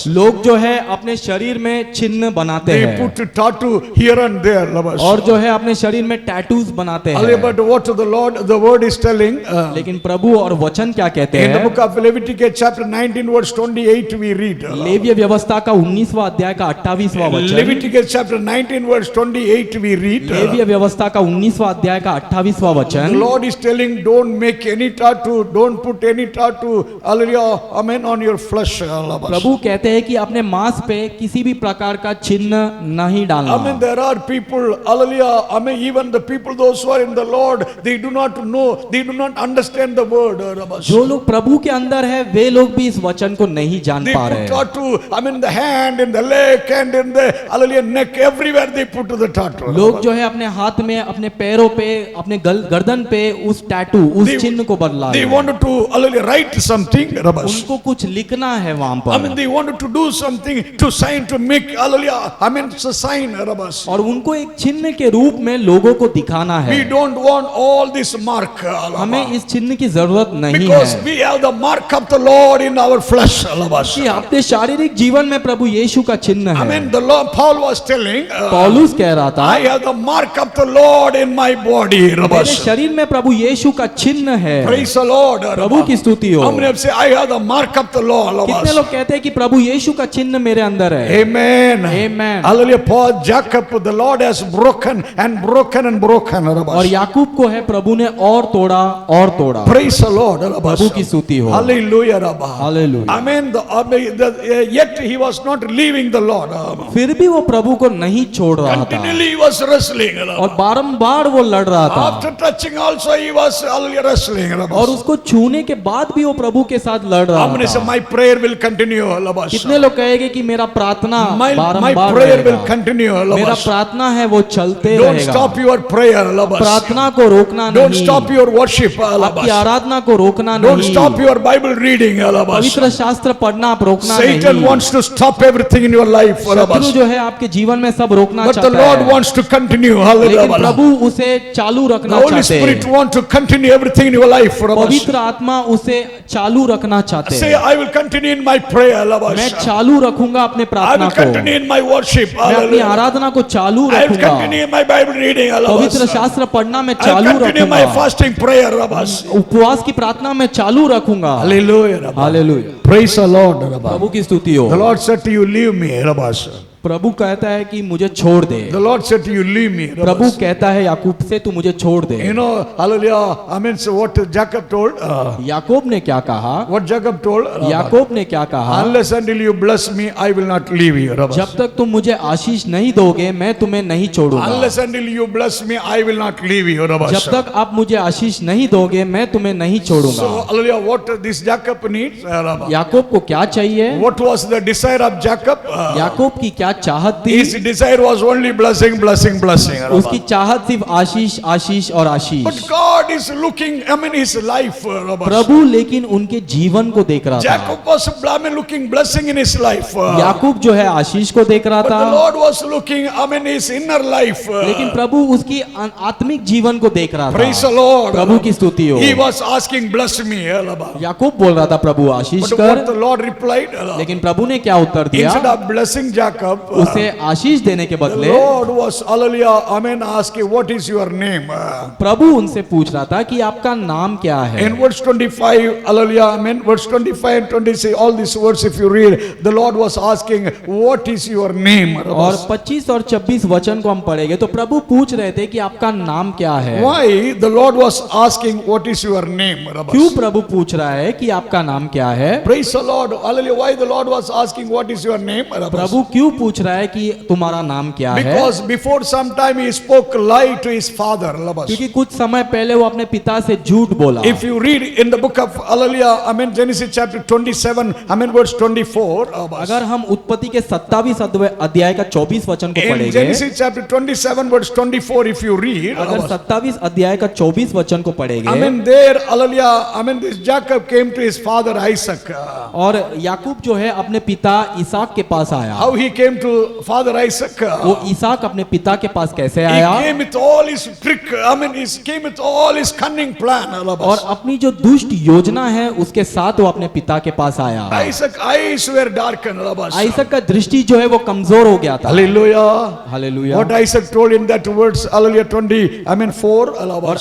लोग जो है अपने शरीर में चिन्ह बनाते They हैं, put tattoo here and there. और जो है अपने शरीर में टैटूज बनाते हैं, But what the Lord, the word is telling. लेकिन प्रभु और वचन क्या कहते In the हैं? book of Leviticus chapter 19 verse 28 we read. लेवीय व्यवस्था का 19वां अध्याय का 28वां वचन, Leviticus chapter 19 verse 28 we read. लेवीय व्यवस्था का 19वां अध्याय का 28वां The वचन, Lord is telling, don't make any tattoo, don't put any tattoo, hallelujah, amen, on your flesh. प्रभु कहते हैं कि अपने मांस पे किसी भी प्रकार का चिन्ह नहीं डालना। I mean, there are people, hallelujah, I mean, even the people, those who are in the Lord, they do not know, they do not understand the word. जो लोग प्रभु के अंदर है वे लोग भी इस वचन को नहीं जान They पा put रहे हैं। tattoo, I mean, the hand, in the leg, and in the, hallelujah, neck, everywhere they put the tattoo. लोग जो है अपने हाथ में, अपने पैरों पे, अपने गर्दन पे उस टैटू, उस चिन्ह को बदला They रहे हैं। wanted to, hallelujah, write something. उनको कुछ लिखना है वहां I पर, mean, they wanted to do something to sign, to make, hallelujah, I mean, it's a sign. और उनको एक चिन्ह के रूप में लोगों को दिखाना है। We don't want all this mark. हमें इस चिन्ह की जरूरत नहीं Because है, we have the mark of the Lord in our flesh. कि अपने शारीरिक जीवन में प्रभु यीशु का चिन्ह I है। mean, the Lord, Paul was telling, पौलुस कह रहा था, I have the mark of the Lord in my body. मेरे शरीर में प्रभु यीशु का चिन्ह है। Praise the Lord. प्रभु की स्तुति हो। How many say, I have the mark of the Lord? कितने लोग कहते हैं कि प्रभु यीशु का चिन्ह मेरे अंदर है। Amen. Amen. Hallelujah. Paul, Jacob, the Lord has broken and broken and broken. और याकूब को है प्रभु ने और तोड़ा। Praise the Lord. प्रभु की स्तुति हो। Hallelujah. Rabba. Hallelujah. Amen. Yet he was not leaving the Lord. फिर भी वो प्रभु को नहीं छोड़ रहा था Continually he was wrestling. और बारंबार वो लड़ रहा था After touching also he was wrestling. और उसको छूने के बाद भी वो प्रभु के साथ लड़ रहा How many say था। my prayer will continue? कितने लोग कहेंगे कि मेरा प्रार्थना My बारंबार prayer will रहेगा। continue. मेरा प्रार्थना है वो चलते Don't रहेगा। stop your prayer. प्रार्थना को रोकना Don't नहीं, stop your worship. आपकी आराधना को रोकना Don't नहीं, stop your Bible reading. पवित्र शास्त्र पढ़ना आप रोकना Satan नहीं। wants to stop everything in your life. शत्रु जो है आपके जीवन में सब रोकना But the चाहता Lord है, wants to continue. लेकिन Hallelujah. प्रभु उसे चालू The रखना Holy चाहते Spirit हैं। wants to continue everything in your life. पवित्र आत्मा उसे चालू रखना चाहते Say, हैं। I will continue in my prayer. मैं चालू रखूंगा अपने I प्रार्थना will को, continue in my worship. मैं अपनी आराधना को चालू I will रखूंगा, continue in my Bible reading. पवित्र शास्त्र पढ़ना मैं I will चालू continue my रखूंगा, fasting prayer. उपवास की प्रार्थना मैं चालू रखूंगा। Hallelujah. Hallelujah. Praise the Lord. प्रभु की स्तुति हो। The Lord said to you, leave me. प्रभु कहता है कि मुझे छोड़ दे। The Lord said to you, leave me. प्रभु कहता है याकूब से तू मुझे छोड़ दे। You know, hallelujah. I mean, so what Jacob told? याकूब ने क्या कहा? What Jacob told? याकूब ने क्या कहा? Unless until you bless me, I will not leave you. जब तक तुम मुझे आशीष नहीं दोगे मैं तुम्हें नहीं छोड़ूंगा। Unless until you bless me, I will not leave you. जब तक आप मुझे आशीष नहीं दोगे मैं तुम्हें नहीं छोड़ूंगा। So, hallelujah. What this Jacob needs? याकूब को क्या चाहिए? What was the desire of Jacob? याकूब की क्या चाहत थी? His desire was only blessing. उसकी चाहत सिर्फ आशीष आशीष और आशीष। But God is looking, I mean, his life. प्रभु लेकिन उनके जीवन को देख रहा था। Jacob was, I mean, looking blessing in his life. याकूब जो है आशीष को देख रहा But the था, Lord was looking, I mean, his inner life. लेकिन प्रभु उसकी आत्मिक जीवन को देख रहा Praise the था। Lord. प्रभु की स्तुति हो। He was asking, bless me. याकूब बोल रहा था प्रभु आशीष But what कर, the Lord replied? लेकिन प्रभु ने क्या उत्तर दिया? Instead of blessing Jacob, उसे आशीष देने के the बदले Lord was, hallelujah, I mean, asking, what is your name? प्रभु उनसे पूछ रहा था कि आपका नाम क्या है? In verse 25, hallelujah, I mean, verse 25 and 26, all these words, if you read, the Lord was asking, what is your name? और 25 और 26 वचन को हम पढ़ेंगे तो प्रभु पूछ रहे थे कि आपका नाम क्या है? Why the Lord was asking, what is your name? क्यों प्रभु पूछ रहा है कि आपका नाम क्या है? Praise the Lord, hallelujah. Why the Lord was asking, what is your name? प्रभु क्यों पूछ रहा है कि तुम्हारा नाम क्या है? Because before some time he spoke lie to his father. क्योंकि कुछ समय पहले वो अपने पिता से झूठ बोला। If you read in the book of hallelujah, I mean Genesis chapter 27, I mean verse 24. अगर हम उत्पत्ति के 27 अध्याय का 24 वचन को In पढ़ेंगे, Genesis chapter 27 verse 24, if you read, अगर 27 अध्याय का 24 वचन को I पढ़ेंगे, mean there, hallelujah, I mean this Jacob came to his father Isaac. और याकूब जो है अपने पिता इसहाक के पास आया। How he came to father Isaac? वो इसहाक अपने पिता के पास कैसे He आया? came with all his trick, I mean he came with all his cunning plan. और अपनी जो दुष्ट योजना है उसके साथ वो अपने पिता के पास आया। Isaac eyes were darkened. आइसक का दृष्टि जो है वो कमजोर हो गया था। Hallelujah. Hallelujah. What Isaac told in that words, hallelujah, 20, I mean 4. और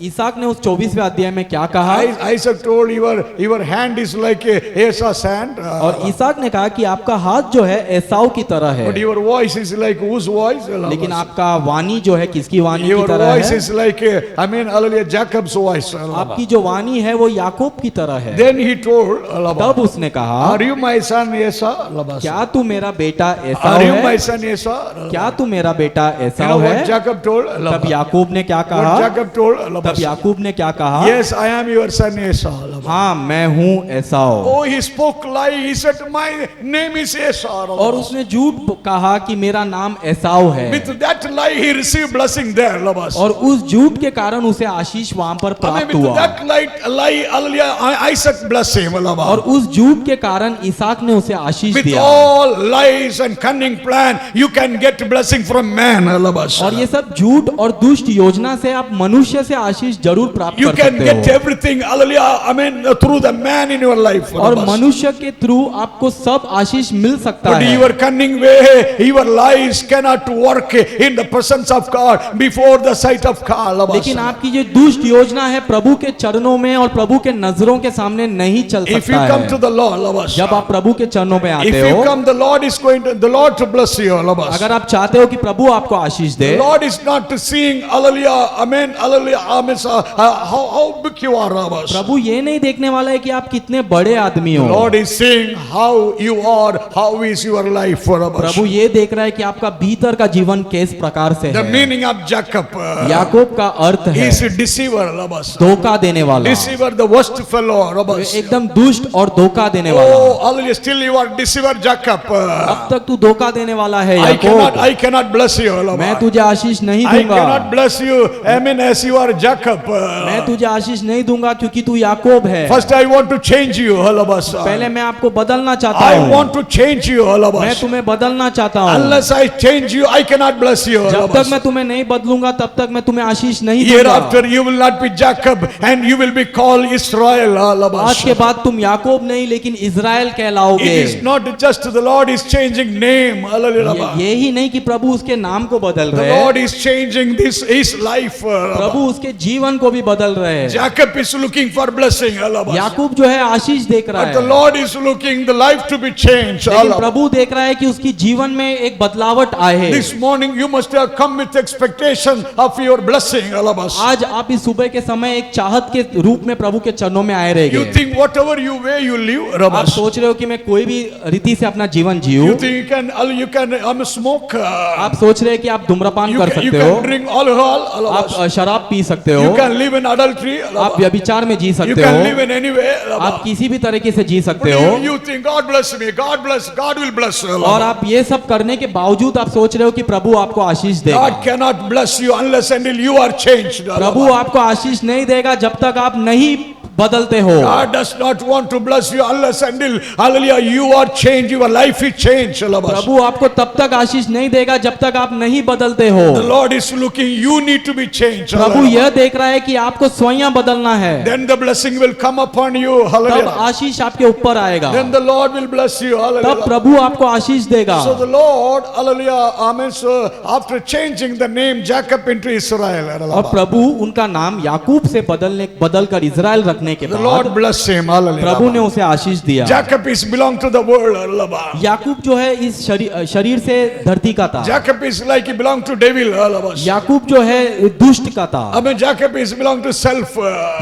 इसहाक ने उस 24वें अध्याय में क्या कहा? Isaac told your hand is like Esau's hand. और इसहाक ने कहा कि आपका हाथ जो है एसाव की तरह है, But your voice is like whose voice? लेकिन आपका वाणी जो है किसकी वाणी की Your तरह voice है? is like, I mean, hallelujah, Jacob's voice. आपकी जो वाणी है वो याकूब की तरह है। Then he told, तब उसने कहा, are you my son Esau? क्या तू मेरा बेटा एसाव Are you my है? son Esau? क्या तू मेरा बेटा You know एसाव what है? Jacob told? तब याकूब ने क्या What कहा? Jacob told? तब याकूब ने क्या कहा? Yes, I am your son Esau. हाँ मैं हूँ एसाव। Oh, he spoke lie. He said, my name is Esau. और उसने झूठ कहा कि मेरा नाम एसाव है, With that lie, he received blessing there. और उस झूठ के कारण उसे आशीष वहां पर I प्राप्त mean, with हुआ। that lie, hallelujah, Isaac blessed him. और उस झूठ के कारण इसहाक ने उसे आशीष With दिया। all lies and cunning plan, you can get blessing from man. और ये सब झूठ और दुष्ट योजना से आप मनुष्य से आशीष जरूर प्राप्त You कर can सकते get हो। everything, hallelujah, amen, through the man in your life. और मनुष्य के थ्रू आपको सब आशीष मिल सकता But है, your cunning way, your lies cannot work in the presence of God, before the sight of God. लेकिन आपकी जो दुष्ट योजना है प्रभु के चरणों में और प्रभु के नजरों के सामने नहीं चल If you सकता come to है। the Lord, जब आप प्रभु के चरणों में if आते you हो, come, the Lord is going to, the Lord to bless you. अगर आप चाहते हो कि प्रभु आपको आशीष दे, The Lord is not seeing, hallelujah, amen, how big you are. प्रभु ये नहीं देखने वाला है कि आप कितने बड़े आदमी The हो, Lord is seeing how you are, how is your life. प्रभु ये देख रहा है कि आपका भीतर का जीवन किस प्रकार से The है। meaning of Jacob, याकूब का अर्थ he है is a deceiver. धोखा देने वाला, Deceiver, the worst fellow. एकदम दुष्ट और धोखा देने वाला। Oh, hallelujah, still you are deceiver, Jacob. अब तक तू धोखा देने वाला है I Yakub, cannot bless you. मैं तुझे आशीष नहीं I दूंगा, cannot bless you, amen, as you are Jacob. मैं तुझे आशीष नहीं दूंगा क्योंकि तू याकूब है। First I want to change you. पहले मैं आपको बदलना चाहता I हूँ, want to change you. मैं तुम्हें बदलना चाहता हूँ। Unless I change you, I cannot bless you. जब तक मैं तुम्हें नहीं बदलूंगा तब तक मैं तुम्हें आशीष नहीं दूंगा। Hereafter you will not be Jacob and you will be called Israel. आज के बाद तुम याकूब नहीं लेकिन Israel It कहलाओगे। is not just the Lord is changing name. ये ही नहीं कि प्रभु उसके नाम को बदल The रहे Lord हैं, is changing his life. प्रभु उसके जीवन को भी बदल रहे हैं। Jacob is looking for blessing. याकूब जो है आशीष देख रहा But the है, Lord is looking the life to be changed. लेकिन प्रभु देख रहा है कि उसकी जीवन में एक बदलावट आए। This morning you must have come with expectation of your blessing. आज आप इस सुबह के समय एक चाहत के रूप में प्रभु के चरणों में आए You रहेंगे। think whatever you way you live. आप सोच रहे हो कि मैं कोई भी रीति से अपना जीवन जीऊं, You think you can smoke. आप सोच रहे हैं कि आप धूम्रपान You कर can, you सकते हो, can drink alcohol. आप शराब पी सकते You हो, can live in adultery. आप व्यभिचार में जी You सकते can live हो, in any way. आप किसी भी तरीके से जी सकते But हो। you think God bless me. God will bless. और आप ये सब करने के बावजूद आप सोच रहे हो कि प्रभु आपको आशीष देगा। God cannot bless you unless until you are changed. प्रभु आपको आशीष नहीं देगा जब तक आप नहीं बदलते हो। God does not want to bless you unless until, hallelujah, you are changed, your life is changed. प्रभु आपको तब तक आशीष नहीं देगा जब तक आप नहीं बदलते हो। The Lord is looking, you need to be changed. प्रभु यह देख रहा है कि आपको स्वयं बदलना है, Then the blessing will come upon you. तब Hallelujah. आशीष आपके ऊपर आएगा, Then the Lord will bless you. तब Hallelujah. प्रभु आपको आशीष देगा। So the Lord, hallelujah, amen. So after changing the name Jacob into Israel, और प्रभु उनका नाम याकूब से बदलकर इज़राइल रखने के the बाद Lord bless him. प्रभु ने Hallelujah. उसे आशीष दिया। Jacob is belong to the world. Hallelujah. याकूब जो है इस शरीर से धरती का था, Jacob is like he belong to devil. Hallelujah. याकूब जो है दुष्ट का था, I mean, Jacob is belong to self.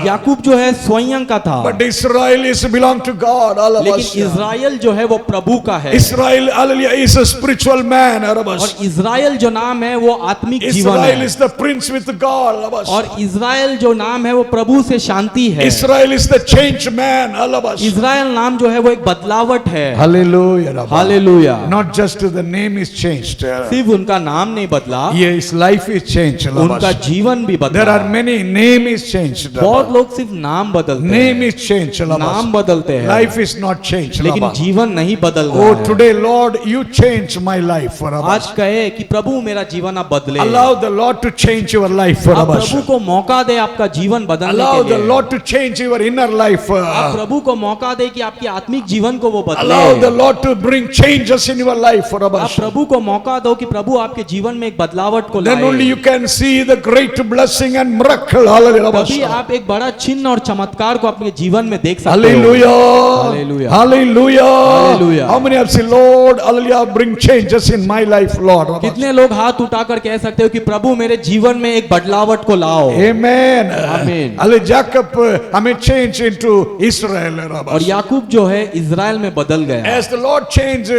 याकूब जो है स्वयं का था, But Israel is belong to God. लेकिन Hallelujah. इज़राइल जो है वो प्रभु का है। Israel, hallelujah, is a spiritual man. और Hallelujah. इज़राइल जो नाम है वो आत्मिक जीवन Israel है, is the prince with God. Hallelujah. और इज़राइल जो नाम है वो प्रभु से शांति है। Israel is the changed man. Hallelujah. Israel नाम जो है वो एक बदलावट है। Hallelujah. Hallelujah. Not just the name is changed. सिर्फ उनका नाम नहीं बदला, Yes, life is changed. उनका जीवन भी There बदला। are many, name is changed. बहुत लोग सिर्फ नाम बदलते Name हैं, is changed. नाम बदलते हैं, Life is not changed. लेकिन जीवन नहीं बदल Oh, रहा है। today, Lord, you change my life. आज कहे कि प्रभु मेरा जीवन आप बदले, Allow the Lord to change your life. आप प्रभु को मौका दे आपका जीवन बदलने Allow के the लिए। Lord to change your inner life. आप प्रभु को मौका दे कि आपकी आत्मिक जीवन को वो Allow the बदले। Lord to bring changes in your life. आप प्रभु को मौका दो कि प्रभु आपके जीवन में एक बदलावट को Then only लाए, you can see the great blessing and miracle. तभी Hallelujah. आप एक बड़ा चिन्ह और चमत्कार को अपने जीवन में देख सकते हो। Hallelujah. Hallelujah. Hallelujah. How many have said, Lord, hallelujah, bring changes in my life, Lord. कितने लोग हाथ उठाकर कह सकते हो कि प्रभु मेरे जीवन में एक बदलावट को लाओ। Amen. Amen. Hallelujah. Jacob, change into Israel. और याकूब जो है इज़राइल में बदल गया, As the Lord changed,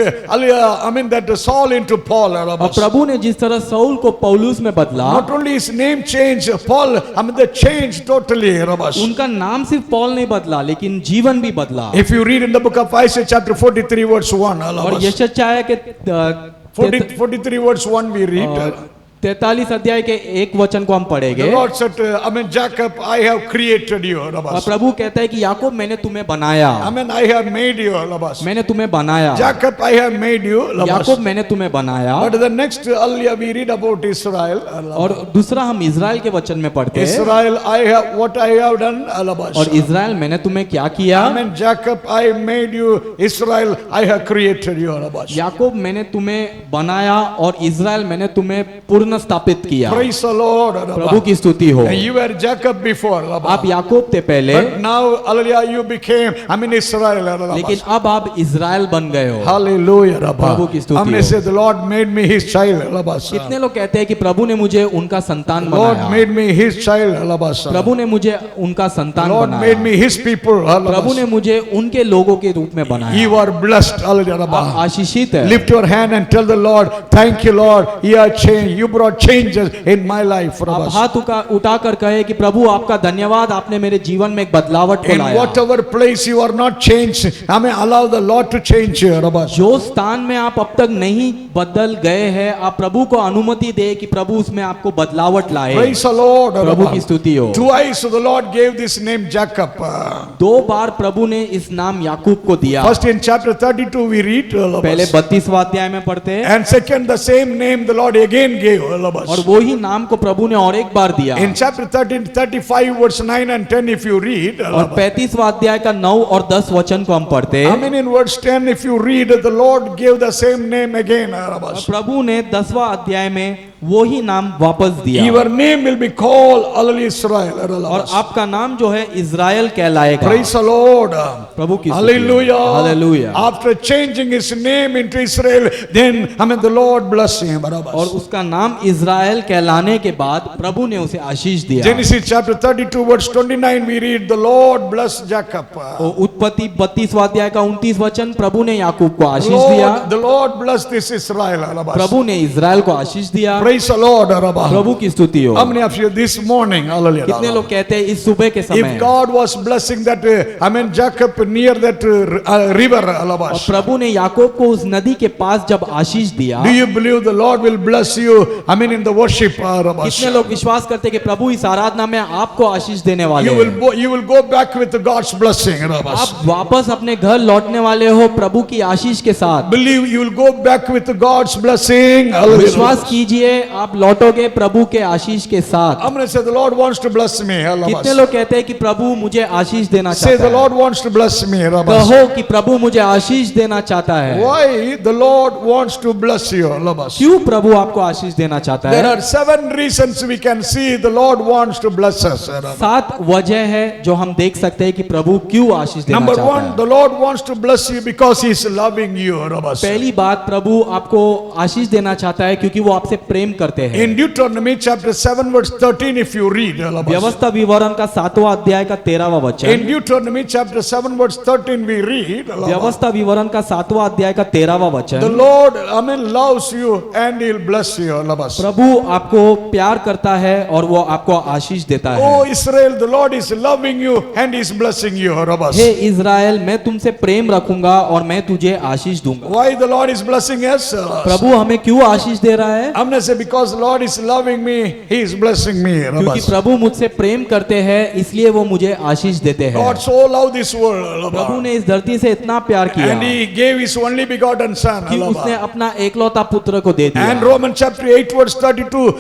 that Saul into Paul. और प्रभु ने जिस तरह साउल को पौलुस में बदला, Not only his name changed, Paul, they changed totally. उनका नाम सिर्फ पौल नहीं बदला लेकिन जीवन भी बदला। If you read in the book of Isaiah chapter 43 verse 1. और यशायाह के 43 verse 1 we read. 43 अध्याय के 1 वचन को हम The पढ़ेंगे Lord said, Jacob, I have created you. और प्रभु कहता है कि याकूब मैंने तुम्हें बनाया, I have made you. मैंने तुम्हें बनाया, Jacob, I have made you. याकूब मैंने तुम्हें बनाया। But the next earlier we read about Israel. और दूसरा हम इज़राइल के वचन में पढ़ते हैं, Israel, I have what I have done. और इज़राइल मैंने तुम्हें क्या किया, Jacob, I made you. Israel, I have created you. याकूब मैंने तुम्हें बनाया और इज़राइल मैंने तुम्हें पूर्ण स्थापित किया। Praise the Lord. प्रभु की स्तुति हो। You were Jacob before. आप याकूब थे पहले, But now, hallelujah, you became, Israel. लेकिन अब आप इज़राइल बन गए हो। Hallelujah. प्रभु की स्तुति हमने हो। से the Lord made me his child. कितने लोग कहते हैं कि प्रभु ने मुझे उनका संतान Lord बनाया, made me his child. प्रभु ने मुझे उनका संतान Lord made बनाया, me his people. प्रभु ने मुझे उनके लोगों के रूप में बनाया। You are blessed. Hallelujah. आप आशीषित है। Lift your hand and tell the Lord, thank you, Lord. You have changed. You brought changes in my life. आप हाथ उठा कर कहे कि प्रभु आपका धन्यवाद, आपने मेरे जीवन में एक बदलावट को In लाया। whatever place you are not changed, allow the Lord to change you. जो स्थान में आप अब तक नहीं बदल गए हैं, आप प्रभु को अनुमति दे कि प्रभु उसमें आपको बदलावट लाए। Praise the Lord. प्रभु की स्तुति हो। Twice the Lord gave this name Jacob. 2 बार प्रभु ने इस नाम याकूब को दिया। First in chapter 32 we read. पहले 32वां अध्याय में पढ़ते हैं, And second the same name the Lord again gave. और वो ही नाम को प्रभु ने और एक बार दिया। In chapter 35 verse 9 and 10 if you read. और 35वां अध्याय का 9 और 10 वचन को हम पढ़ते हैं। In verse 10 if you read, the Lord gave the same name again. प्रभु ने 10वां अध्याय में वो ही नाम वापस दिया, Your name will be called Israel. और आपका नाम जो है इज़राइल कहलाएगा। Praise the Lord. प्रभु की स्तुति हो। Hallelujah. Hallelujah. After changing his name into Israel, then the Lord bless him. और उसका नाम इज़राइल कहलाने के बाद प्रभु ने उसे आशीष दिया। Genesis chapter 32 verse 29 we read, the Lord bless Jacob. और उत्पत्ति 32वां अध्याय का 29 वचन, प्रभु ने याकूब को आशीष दिया, The Lord bless this Israel. प्रभु ने इज़राइल को आशीष दिया। Praise the Lord. प्रभु की स्तुति हो। How many of you this morning, hallelujah, कितने लोग कहते हैं इस सुबह के समय, if God was blessing that Jacob near that river, और प्रभु ने याकूब को उस नदी के पास जब आशीष दिया, do you believe the Lord will bless you in the worship? कितने लोग विश्वास करते हैं कि प्रभु इस आराधना में आपको आशीष देने वाले हैं, you will go back with God's blessing. आप वापस अपने घर लौटने वाले हो प्रभु की आशीष के साथ। Believe you will go back with God's blessing. विश्वास कीजिए आप लौटोगे प्रभु के आशीष के साथ। I'm going to say the Lord wants to bless me. कितने लोग कहते हैं कि प्रभु मुझे आशीष देना Say चाहता the है, Lord wants to bless me. कहो कि प्रभु मुझे आशीष देना चाहता है। Why the Lord wants to bless you? क्यों प्रभु आपको आशीष देना चाहता There है? are 7 reasons we can see the Lord wants to bless us. 7 वजह है जो हम देख सकते हैं कि प्रभु क्यों आशीष देना Number चाहता 1, है। the Lord wants to bless you because He is loving you. पहली बात, प्रभु आपको आशीष देना चाहता है क्योंकि वो आपसे प्रेम करते हैं। In Deuteronomy chapter 7 verse 13 if you read. व्यवस्था विवरण का 7वां अध्याय का 13वां In वचन, Deuteronomy chapter 7 verse 13 we read. व्यवस्था विवरण का 7वां अध्याय का 13वां The वचन, Lord loves you and He'll bless you. प्रभु आपको प्यार करता है और वो आपको आशीष देता Oh है। Israel, the Lord is loving you and He's blessing you. हे इज़राइल, मैं तुमसे प्रेम रखूंगा और मैं तुझे आशीष दूंगा। Why the Lord is blessing us? प्रभु हमें क्यों आशीष दे रहा है? I'm going to say because the Lord is loving me, He is blessing me. क्योंकि प्रभु मुझसे प्रेम करते हैं इसलिए वो मुझे आशीष देते हैं। God so loved this world प्रभु ने इस धरती से इतना प्यार किया and He gave His only begotten Son. कि उसने अपना एकलौता पुत्र को दे And दिया। Romans chapter 8 verse 32,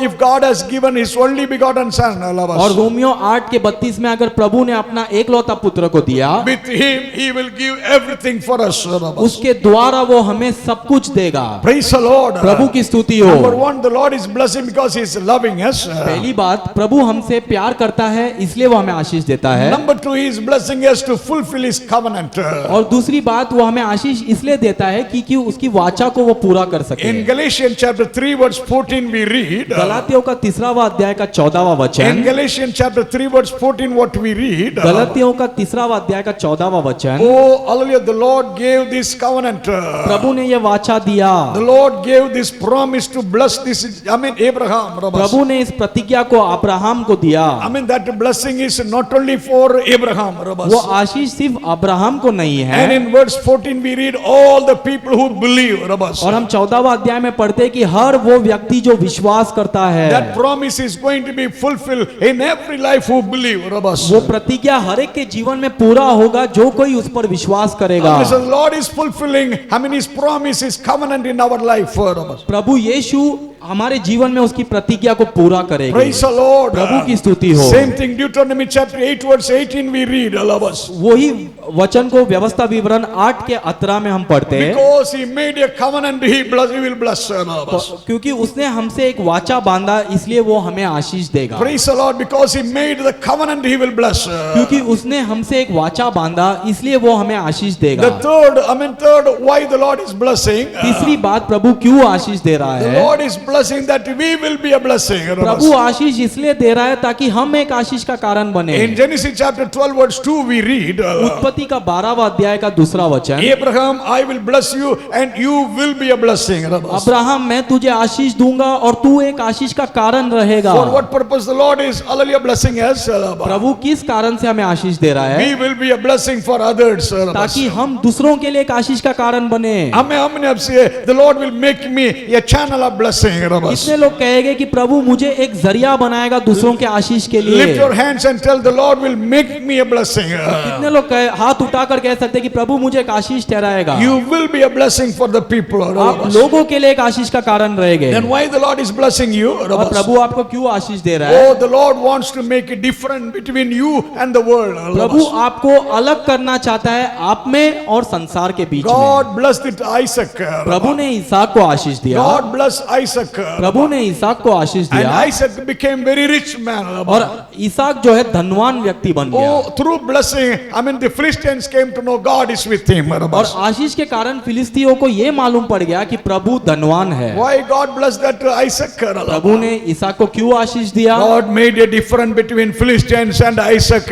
if God has given His only begotten Son, और रोमियो 8 के 32 में अगर प्रभु ने अपना एकलौता पुत्र को दिया, with Him He will give everything for us. उसके द्वारा वो हमें सब कुछ देगा। Praise the Lord. प्रभु की स्तुति Number हो। 1, the Lord is blessing because He is loving us. पहली बात, प्रभु हमसे प्यार करता है इसलिए वो हमें आशीष देता है। Number 2, He is blessing us to fulfill His covenant. और दूसरी बात, वो हमें आशीष इसलिए देता है कि उसकी वाचा को वो पूरा कर सके। In Galatians chapter 3 verse 14 we read. गलातियों का 3वां अध्याय का 14वां In वचन, Galatians chapter 3 verse 14 what we read. गलातियों का 3वां अध्याय का 14वां वचन, Oh, hallelujah, the Lord gave this covenant. प्रभु ने ये वाचा दिया, The Lord gave this promise promised to bless this, Abraham. प्रभु ने इस प्रतिज्ञा को अब्राहम को दिया। That blessing is not only for Abraham. वो आशीष सिर्फ अब्राहम को नहीं है। And in verse 14 we read all the people who believe. और हम 14वां अध्याय में पढ़ते हैं कि हर वो व्यक्ति जो विश्वास करता है, that promise is going to be fulfilled in every life who believe. वो प्रतिज्ञा हर एक के जीवन में पूरा होगा जो कोई उस पर विश्वास करेगा। The Lord is fulfilling, His promise is covenant in our life. प्रभु यीशु हमारे जीवन में उसकी प्रतिज्ञा को पूरा करेगा। Praise the Lord. प्रभु की स्तुति हो। Same thing, Deuteronomy chapter 8 verse 18 we read. वही वचन को व्यवस्था विवरण 8 के 18 में हम पढ़ते हैं। Because he made a covenant, he will bless. क्योंकि उसने हमसे एक वाचा बांधा, इसलिए वो हमें आशीष देगा। Praise the Lord. Because he made the covenant, he will bless. क्योंकि उसने हमसे एक वाचा बांधा, इसलिए वो हमें आशीष देगा। The third, why the Lord is blessing. तीसरी बात, प्रभु क्यों आशीष दे रहा The है? Lord is blessing that we will be a blessing. प्रभु आशीष इसलिए दे रहा है ताकि हम एक आशीष का कारण बने। In Genesis chapter 12 verse 2 we read. उत्पत्ति का 12वां अध्याय का दूसरा वचन। Abraham, I will bless you and you will be a blessing. Abraham, मैं तुझे आशीष दूंगा और तू एक आशीष का कारण रहेगा। For what purpose the Lord is blessing us? प्रभु किस कारण से हमें आशीष दे रहा है? We will be a blessing for others. ताकि हम दूसरों के लिए एक आशीष का कारण बने। हमने अब से the Lord will make me a channel of blessing. कितने लोग कहेंगे कि प्रभु मुझे एक जरिया बनाएगा दूसरों के आशीष के लिए? Lift your hands and tell the Lord will make me a blessing. कितने लोग हाथ उठाकर कह सकते हैं कि प्रभु मुझे एक आशीष ठहराएगा? You will be a blessing for the people. आप लोगों के लिए एक आशीष का कारण रहेंगे। Then why the Lord is blessing you? और प्रभु आपको क्यों आशीष दे रहा है? Oh, the Lord wants to make a difference between you and the world. प्रभु आपको अलग करना चाहता है आप में और संसार के बीच में। God blessed it Isaac. प्रभु ने इसहाक को आशीष दिया। God blessed Isaac. प्रभु ने इसहाक को आशीष And दिया। Isaac became very rich man. और इसहाक जो है धनवान व्यक्ति बन गया। Oh, through blessing, the Philistines came to know God is with him. और आशीष के कारण फिलिस्तियों को ये मालूम पड़ गया कि प्रभु धनवान है। Why God blessed that Isaac? प्रभु ने इसहाक को क्यों आशीष दिया? God made a difference between Philistines and Isaac.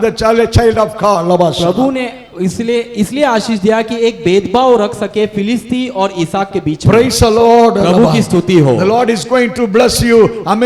The child of God. प्रभु ने इसलिए आशीष दिया कि एक भेदभाव रख सके फिलिस्ती और इसहाक के बीच में। Praise the Lord. प्रभु की स्तुति हो। The Lord is going to bless you.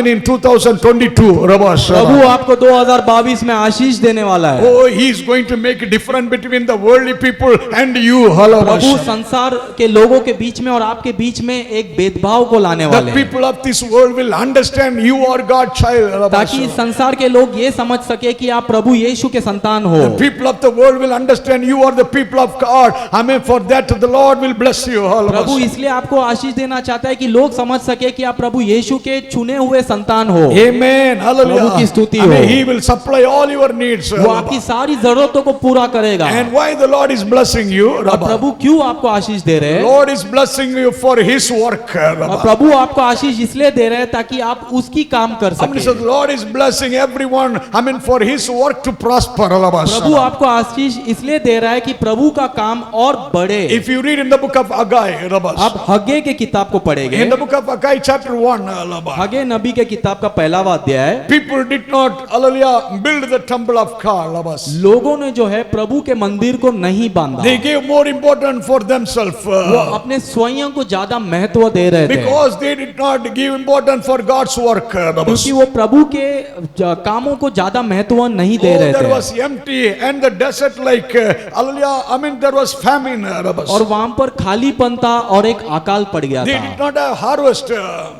In 2022. प्रभु आपको 2022 में आशीष देने वाला है। Oh, he is going to make a difference between the worldly people and you. प्रभु संसार के लोगों के बीच में और आपके बीच में एक भेदभाव को लाने वाले The हैं। people of this world will understand you are God's child. ताकि संसार के लोग ये समझ सके कि आप प्रभु यीशु के संतान हो। The people of the world will understand you are the people of God. For that the Lord will bless you. प्रभु इसलिए आपको आशीष देना चाहता है कि लोग समझ सके कि आप प्रभु यीशु के चुने हुए संतान हो। Amen. Hallelujah. प्रभु की स्तुति हो। He will supply all your needs. वो आपकी सारी जरूरतों को पूरा करेगा। And why the Lord is blessing you? और प्रभु क्यों आपको आशीष दे रहे हैं? Lord is blessing you for His work. और प्रभु आपको आशीष इसलिए दे रहे हैं ताकि आप उसकी काम कर सकें। The Lord is blessing everyone. For His work to prosper. प्रभु आपको आशीष इसलिए दे रहा है कि प्रभु का काम और बढ़े। If you read in the book of Haggai, आप हग्गे के किताब को पढ़ेंगे। in the book of Haggai chapter 1, हग्गे नबी के किताब का पहलावा अध्याय। people did not, build the temple of God. लोगों ने जो है प्रभु के मंदिर को नहीं बांधा। They gave more importance for themselves. वो अपने स्वयं को ज्यादा महत्व दे रहे थे। Because they did not give importance for God's work. क्योंकि वो प्रभु के कामों को ज्यादा महत्व नहीं दे रहे थे। There was empty and the desert like, there was famine. और वहां पर खालीपन था और एक अकाल पड़ गया They था। did not have harvest.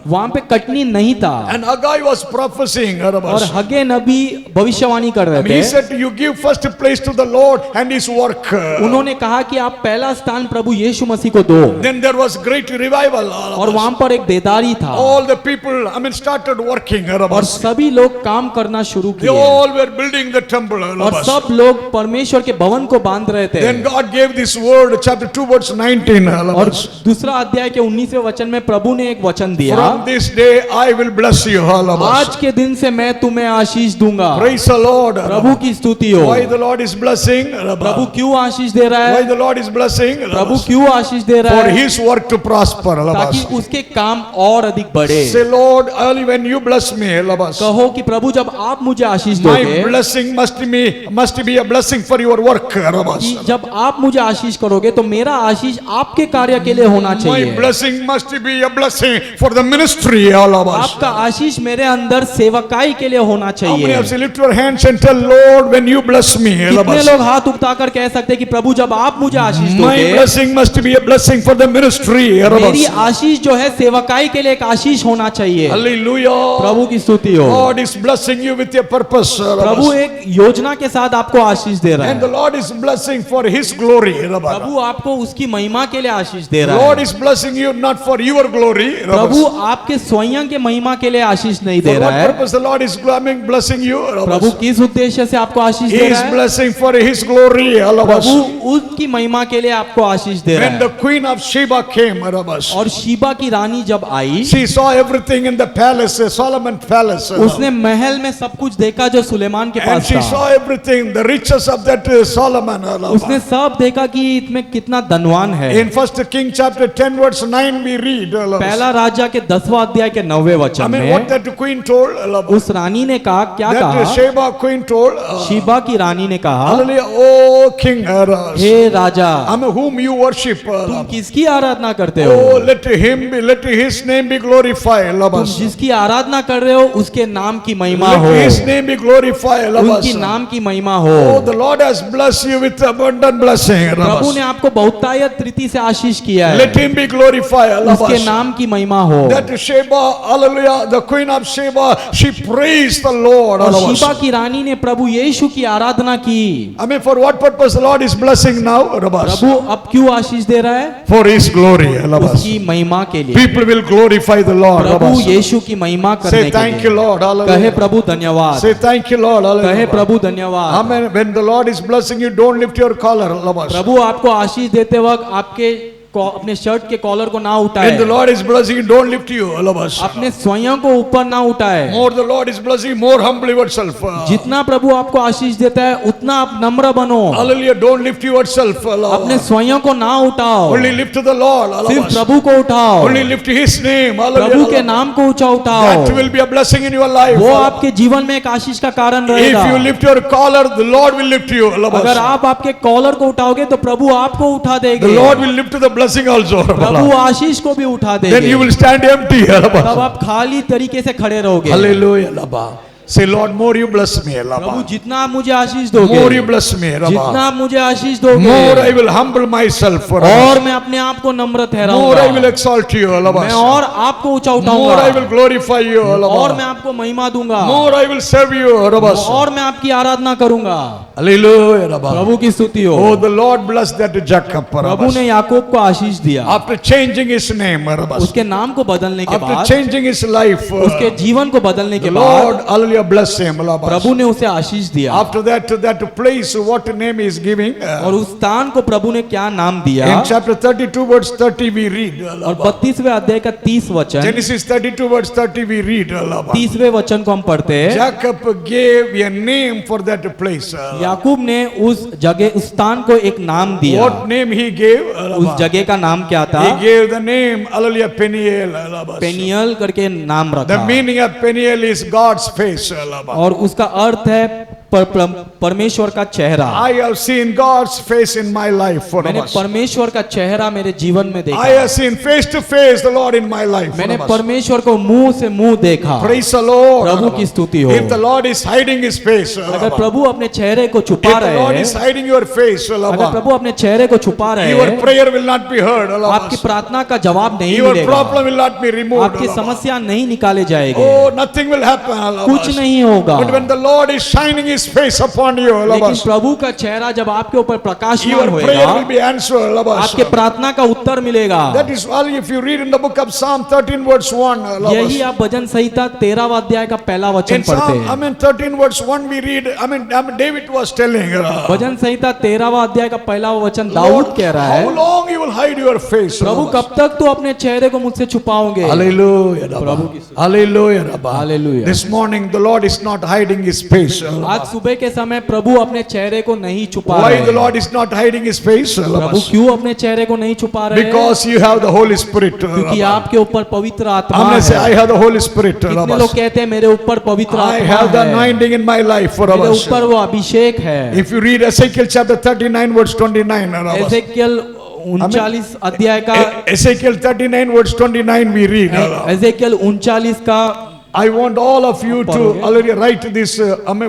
वहां पे कटनी नहीं था। And Haggai was prophesying. और हग्गे नबी भविष्यवाणी कर रहे He थे। said, you give first place to the Lord and His work. उन्होंने कहा कि आप पहला स्थान प्रभु यीशु मसीह को दो। Then there was great revival. और वहां पर एक बेदारी था। All the people, started working. और सभी लोग काम करना शुरू They किए। all were building the temple. और सब लोग परमेश्वर के भवन को बांध रहे थे। Then God gave this word, chapter 2 verse 19. और दूसरा अध्याय के 19वें वचन में प्रभु ने एक वचन दिया। From this day I will bless you. आज के दिन से मैं तुम्हें आशीष दूंगा। Praise the Lord. प्रभु की स्तुति हो। Why the Lord is blessing? प्रभु क्यों आशीष दे रहा Why है? the Lord is blessing? प्रभु क्यों आशीष दे रहा For है? His work to prosper. ताकि उसके काम और अधिक बढ़े। Say, Lord, early when you bless me, कहो कि प्रभु जब आप मुझे आशीष my दोगे, blessing must be a blessing for your work. Rabas. कि जब आप मुझे आशीष करोगे तो मेरा आशीष आपके कार्य के लिए होना My चाहिए। blessing must be a blessing for the ministry, Alabas. आपका आशीष मेरे अंदर सेवकाई के लिए होना How many चाहिए। of you lift your hands and tell Lord when you bless me, कितने Alabas? लोग हाथ उठाकर कह सकते हैं कि प्रभु जब आप मुझे आशीष My दोगे, blessing must be a blessing for the ministry, मेरी Alabas. आशीष जो है सेवकाई के लिए एक आशीष होना चाहिए। Hallelujah. प्रभु की स्तुति हो। God is blessing you with your purpose, Prabhu Alabas. एक योजना के साथ आपको आशीष दे रहा And the है। Lord is blessing for His glory, Alabas. प्रभु आपको उसकी महिमा के लिए आशीष दे रहा Lord है। is blessing you not for your glory, Prabhu Alabas. आपके स्वयं के महिमा के लिए आशीष नहीं दे For रहा what है। purpose the Lord is blessing you, Prabhu Alabas? किस उद्देश्य से आपको आशीष He दे is रहा है? blessing for His glory, Alabas. प्रभु उसकी महिमा के लिए आपको आशीष दे रहा When the है। Queen of Sheba came, Alabas, और शीबा की रानी जब आई, she saw everything in the palace, Solomon palace. उसने महल में सब कुछ देखा जो सुलेमान के And पास she था। saw everything, the riches of that Solomon. उसने सब देखा कि इसमें कितना धनवान है। In 1 King chapter 10 verse 9 we read. पहला राजा के 10वां अध्याय के 9वें I वचन mean what में that queen told. उस रानी ने कहा, क्या That कहा? Sheba queen told. शीबा की रानी ने कहा, Hallelujah. Oh King. Hey Raja, I mean whom you worship. तुम किसकी आराधना करते Oh हो? let his name be glorified. तुम जिसकी आराधना कर रहे हो उसके नाम की महिमा हो, Let his name be glorified. उनकी नाम की महिमा Oh, हो। the Lord has blessed you with abundant blessing. प्रभु ने आपको बहुतायत रीति से आशीष किया Let है, him be glorified. उसके नाम की महिमा हो। That Sheba, hallelujah, the queen of Sheba, she praised the Lord. और शीबा की रानी ने प्रभु यीशु की आराधना की। I mean, for what purpose the Lord is blessing now? प्रभु अब क्यों आशीष दे रहा है? For His glory. उसकी महिमा के लिए। People will glorify the Lord. प्रभु यीशु की महिमा करने Say के thank you, लिए। Lord. कहे Hallelujah. प्रभु धन्यवाद, Say thank you, Lord. कहे Hallelujah. प्रभु धन्यवाद। Amen. When the Lord is blessing you, don't lift your collar. प्रभु आपको आशीष देते वक्त आपके अपने शर्ट के कॉलर को ना उठाए, When the Lord is blessing you, don't lift you. अपने स्वयं को ऊपर ना उठाए। More the Lord is blessing you, more humble yourself. जितना प्रभु आपको आशीष देता है उतना आप नम्र बनो। Hallelujah. Don't lift yourself. अपने स्वयं को ना उठाओ, Only lift to the Lord. सिर्फ प्रभु को उठाओ, Only lift His name. प्रभु के Hallelujah. नाम को ऊंचा उठाओ। That will be a blessing in your life. वो आपके जीवन में एक आशीष का कारण रहेगा। If you lift your collar, the Lord will lift you. अगर आप आपके कॉलर को उठाओगे तो प्रभु आपको उठा The देंगे, Lord will lift the blessing also. प्रभु आशीष को भी उठा Then you देंगे। will stand empty. तब आप खाली तरीके से खड़े रहोगे। Hallelujah. Say, Lord, more you bless me. प्रभु जितना आप मुझे आशीष दोगे, More you bless me. जितना आप मुझे आशीष More I दोगे, will humble myself. और मैं अपने आप को नम्र More I ठहराऊंगा, will exalt you. मैं और आपको ऊंचा More I उठाऊंगा, will glorify you. और मैं आपको महिमा दूंगा, More I will serve you. और मैं आपकी आराधना करूंगा। Hallelujah. प्रभु की स्तुति हो। Oh, the Lord bless that Jacob. प्रभु ने याकूब को आशीष दिया, After changing his name, उसके नाम को बदलने के after बाद, changing his life, उसके जीवन को बदलने के the Lord, बाद hallelujah, bless him. प्रभु ने उसे आशीष दिया। After that place, what name he is giving? और उस स्थान को प्रभु ने क्या नाम दिया? In chapter 32 verse 30 we read. और 32वें अध्याय का 30 वचन, Genesis 32 verse 30 we read. 30वें वचन को हम पढ़ते हैं। Jacob gave a name for that place. याकूब ने उस जगह, उस स्थान को एक नाम दिया। What name he gave? उस जगह का नाम क्या था? He gave the name, hallelujah, Peniel. पेनियल करके नाम The रखा, meaning of Peniel is God's face. और उसका अर्थ है परमेश्वर का चेहरा। I have seen God's face in my life. मैंने परमेश्वर का चेहरा मेरे जीवन में I देखा, have seen face to face the Lord in my life. मैंने परमेश्वर को मुंह से मुंह देखा। Praise the Lord. प्रभु की स्तुति हो। If the Lord is hiding His face, अगर प्रभु अपने चेहरे को if छुपा the रहे Lord हैं, is hiding your face, अगर प्रभु अपने चेहरे को छुपा रहे your हैं, prayer will not be heard. आपकी प्रार्थना का जवाब नहीं Your मिलेगा, problem will not be removed. आपकी समस्या नहीं निकाले जाएगी, Oh, nothing will happen. कुछ नहीं होगा। But when the Lord is shining His face upon you, लेकिन प्रभु का चेहरा जब आपके ऊपर प्रकाशमान your prayer will होएगा, be answered. आपके प्रार्थना का उत्तर मिलेगा। That is why if you read in the book of Psalm 13 verse 1, यही आप भजन संहिता 13वां अध्याय का पहला वचन in पढ़ते Psalm, हैं। 13 verse 1 we read, David was telling, भजन संहिता 13वां अध्याय का पहला वचन दाऊद कह रहा how है, long you will hide your face? प्रभु कब तक तो अपने चेहरे को मुझसे छुपाओगे? Hallelujah. Hallelujah. Hallelujah. This morning the Lord is not hiding His face. आज सुबह के समय प्रभु अपने चेहरे को नहीं छुपा Why रहे the हैं? Lord is not hiding his face? प्रभु क्यों अपने चेहरे को नहीं छुपा रहे हैं? Because you have the Holy Spirit. क्योंकि आपके ऊपर पवित्र आत्मा हमने से I है। have the Holy Spirit. कितने लोग कहते हैं मेरे ऊपर पवित्र I आत्मा have the है, anointing in my life. मेरे ऊपर वो अभिषेक है। If you read Ezekiel chapter 39 verse 29. Ezekiel 39 अध्याय का Ezekiel 39 verse 29 we read. Ezekiel 39 का I want all of you to पढ़ोगे? already write this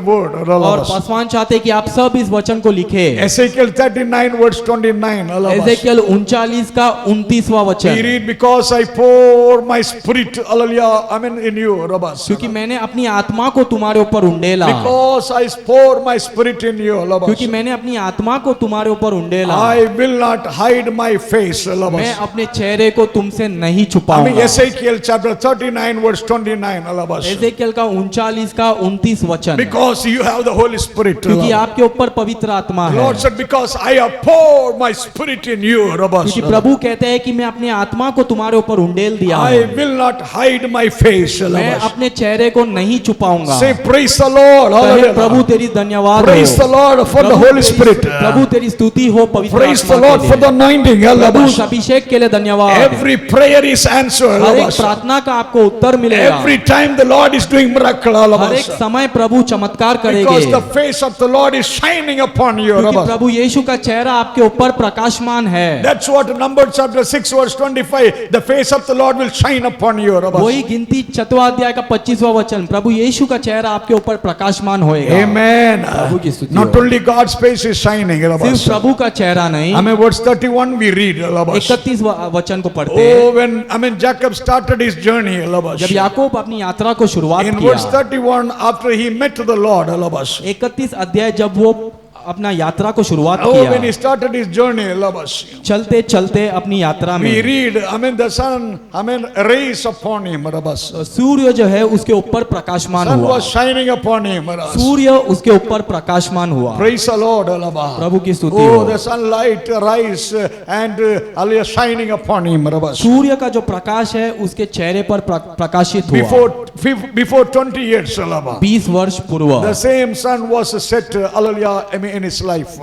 word. और पासवान चाहते हैं कि आप सब इस वचन को लिखें। Ezekiel 39 verse 29. एजेकियल 39 का 29वां We वचन, read because I pour my spirit, hallelujah, amen, in you, Rabbas. क्योंकि मैंने अपनी आत्मा को तुम्हारे ऊपर उंडेला, Because I pour my spirit in you, क्योंकि Rabbas. मैंने अपनी आत्मा को तुम्हारे ऊपर उंडेला, I will not hide my face, मैं Rabbas. अपने चेहरे को तुमसे नहीं I mean छुपाऊंगा। Ezekiel chapter 39 verse 29, Rabbas. Ezekiel का 39 का 29 वचन, Because you have the Holy Spirit, क्योंकि Rabbas. आपके ऊपर पवित्र आत्मा The है। Lord said, because I have poured my spirit in you, Rabbas. क्योंकि प्रभु कहते हैं कि मैं अपनी आत्मा को तुम्हारे ऊपर उंडेल दिया I हूं, will not hide my face, मैं Rabbas. अपने चेहरे को नहीं छुपाऊंगा। Say praise the Lord, कहे प्रभु hallelujah. तेरी धन्यवाद Praise the हो, Lord for the Prabhu Holy तेरी- Spirit. प्रभु तेरी स्तुति हो पवित्र Praise the आत्मा Lord के for लिए। the anointing, Prabhu Rabbas. उस अभिषेक के लिए धन्यवाद। Every prayer is answered, हर एक Rabbas. प्रार्थना का आपको उत्तर मिलेगा। Every time the Lord is doing miracle, हर एक Rabbas. समय प्रभु चमत्कार Because करेंगे, the face of the Lord is shining upon you, क्योंकि Rabbas. प्रभु यीशु का चेहरा आपके ऊपर प्रकाशमान है। That's what Numbers chapter 6 verse 25, the face of the Lord will shine upon you, Rabbas. वही गिनती 6वां अध्याय का 25वां वचन, प्रभु यीशु का चेहरा आपके ऊपर प्रकाशमान होएगा। Amen. प्रभु की स्तुति Not हो। only God's face is shining, सिर्फ Rabbas. प्रभु का चेहरा नहीं, I mean verse 31 we read, Rabbas. 31 वचन को पढ़ते हैं। Oh, when Jacob started his journey, Rabbas. जब याकूब अपनी यात्रा को शुरुआत In verse किया, 31, after he met the Lord, Rabbas. 31 अध्याय जब वो अपना यात्रा को शुरुआत Oh, when he किया, started his journey, Rabbas. चलते चलते अपनी यात्रा We में read, the sun, rays upon him, Rabbas. सूर्य जो है उसके ऊपर प्रकाशमान Sun हुआ, was shining upon him, Rabbas. सूर्य उसके ऊपर प्रकाशमान हुआ। Praise the Lord, Rabbas. प्रभु की स्तुति Oh, हो। the sunlight rise and hallelujah, shining upon him, Rabbas. सूर्य का जो प्रकाश है उसके चेहरे पर प्रकाशित हुआ। Before 20 years, Rabbas. 20 वर्ष पूर्व, The same sun was set, hallelujah, in his life.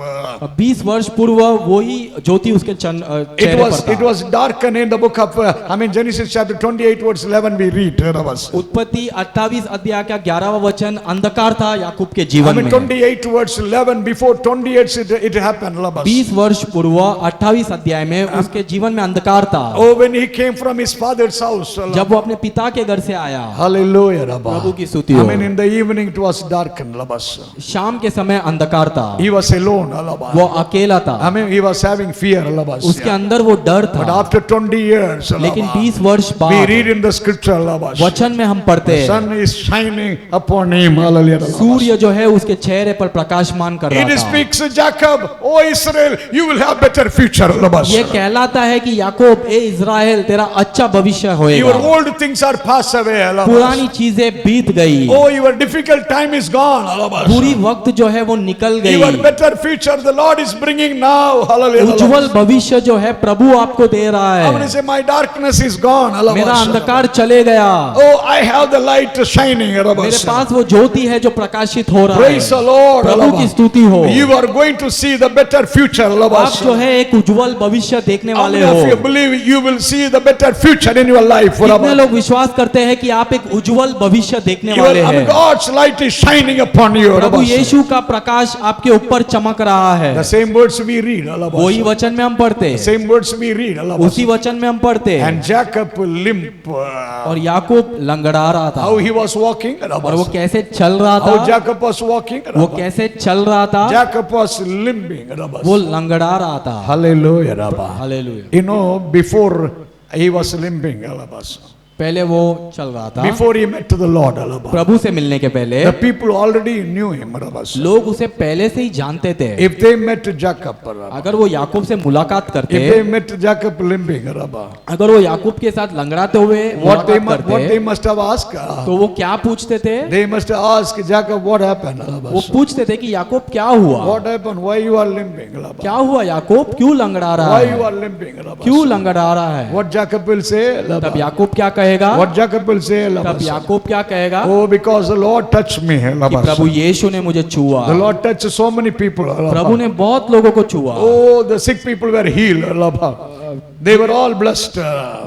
20 वर्ष पूर्व वही ज्योति उसके It चेहरे was पर था। darkened in the book of Genesis chapter 28 verse 11 we read, Rabbas. उत्पत्ति 28 अध्याय का 11वां वचन, अंधकार था याकूब के जीवन में। 28 verse 11, before 28 it happened, Rabbas. 20 वर्ष पूर्व 28 अध्याय में उसके जीवन में अंधकार था। Oh, when he came from his father's house, जब वो अपने पिता के घर से आया, hallelujah, Rabbas. प्रभु की स्तुति हो। In the evening it was darkened, Rabbas. शाम के समय अंधकार था, He was alone, Rabbas. वो अकेला था, He was having fear, Rabbas. उसके अंदर वो डर But था। after 20 years, लेकिन Rabbas, 20 वर्ष we बाद read in the scripture, Rabbas, वचन में हम पढ़ते the हैं, sun is shining upon him, hallelujah, Rabbas. सूर्य जो है उसके चेहरे पर प्रकाशमान कर It रहा था। speaks, Jacob, oh Israel, you will have better future, Rabbas. ये कहलाता है कि याकूब, ए इज़राइल, तेरा अच्छा भविष्य Your होएगा। old things are passed away, Rabbas. पुरानी चीजें बीत गई, Oh, your difficult time is gone, Rabbas. बुरी वक्त जो है वो निकल Your गई। better future the Lord is bringing now, hallelujah. उज्जवल भविष्य जो है प्रभु आपको दे रहा I'm going to है। say, my darkness is gone, मेरा Rabbas. अंधकार चले गया, Oh, I have the light shining, मेरे Rabbas. पास वो ज्योति है जो प्रकाशित हो रहा Praise the है। Lord, प्रभु की Rabbas. स्तुति हो। You are going to see the better future, आप Rabbas. जो है एक उज्जवल भविष्य देखने How वाले many of you हो। believe you will see the better future in your life, कितने Rabbas? लोग विश्वास करते हैं कि आप एक उज्जवल भविष्य देखने वाले हैं। God's light is shining upon you, Prabhu Rabbas. यीशु का प्रकाश आपके ऊपर चमक रहा है। The same words we read, Rabbas. वही वचन में हम पढ़ते हैं, Same words we read, Rabbas. उसी वचन में हम पढ़ते हैं। And Jacob limp. और याकूब लंगड़ा रहा था, How he was walking, और वो Rabbas. कैसे चल रहा How था, Jacob was walking, वो Rabbas. कैसे चल रहा था, Jacob was limping, Rabbas. वो लंगड़ा रहा था। Hallelujah, Rabbas. Hallelujah. You know, before he was limping, Rabbas. पहले वो चल रहा था, Before he met to the Lord, Rabbas. प्रभु से मिलने के पहले The people already knew him, Rabbas. लोग उसे पहले से ही जानते थे। If they met Jacob, Rabbas. अगर वो याकूब से मुलाकात करते, If they met Jacob limping, Rabbas. अगर वो याकूब के साथ लंगड़ाते हुए What they मुलाकात must have asked? करते, तो वो क्या पूछते थे? They must have asked Jacob, what happened, वो Rabbas? पूछते थे कि याकूब क्या हुआ, What happened? Why you are limping, Rabbas? क्या हुआ याकूब, क्यों लंगड़ा रहा Why you है, are limping, Rabbas? क्यों लंगड़ा रहा है? What Jacob will say, तब Rabbas? याकूब क्या कहेगा? What Jacob will say, तब याकूब क्या कहेगा? oh, because the Lord touched me. कि प्रभु यीशु ने मुझे छुआ। The Lord touched so many people. प्रभु ने बहुत लोगों को छुआ। Oh, the sick people were healed. They were all blessed.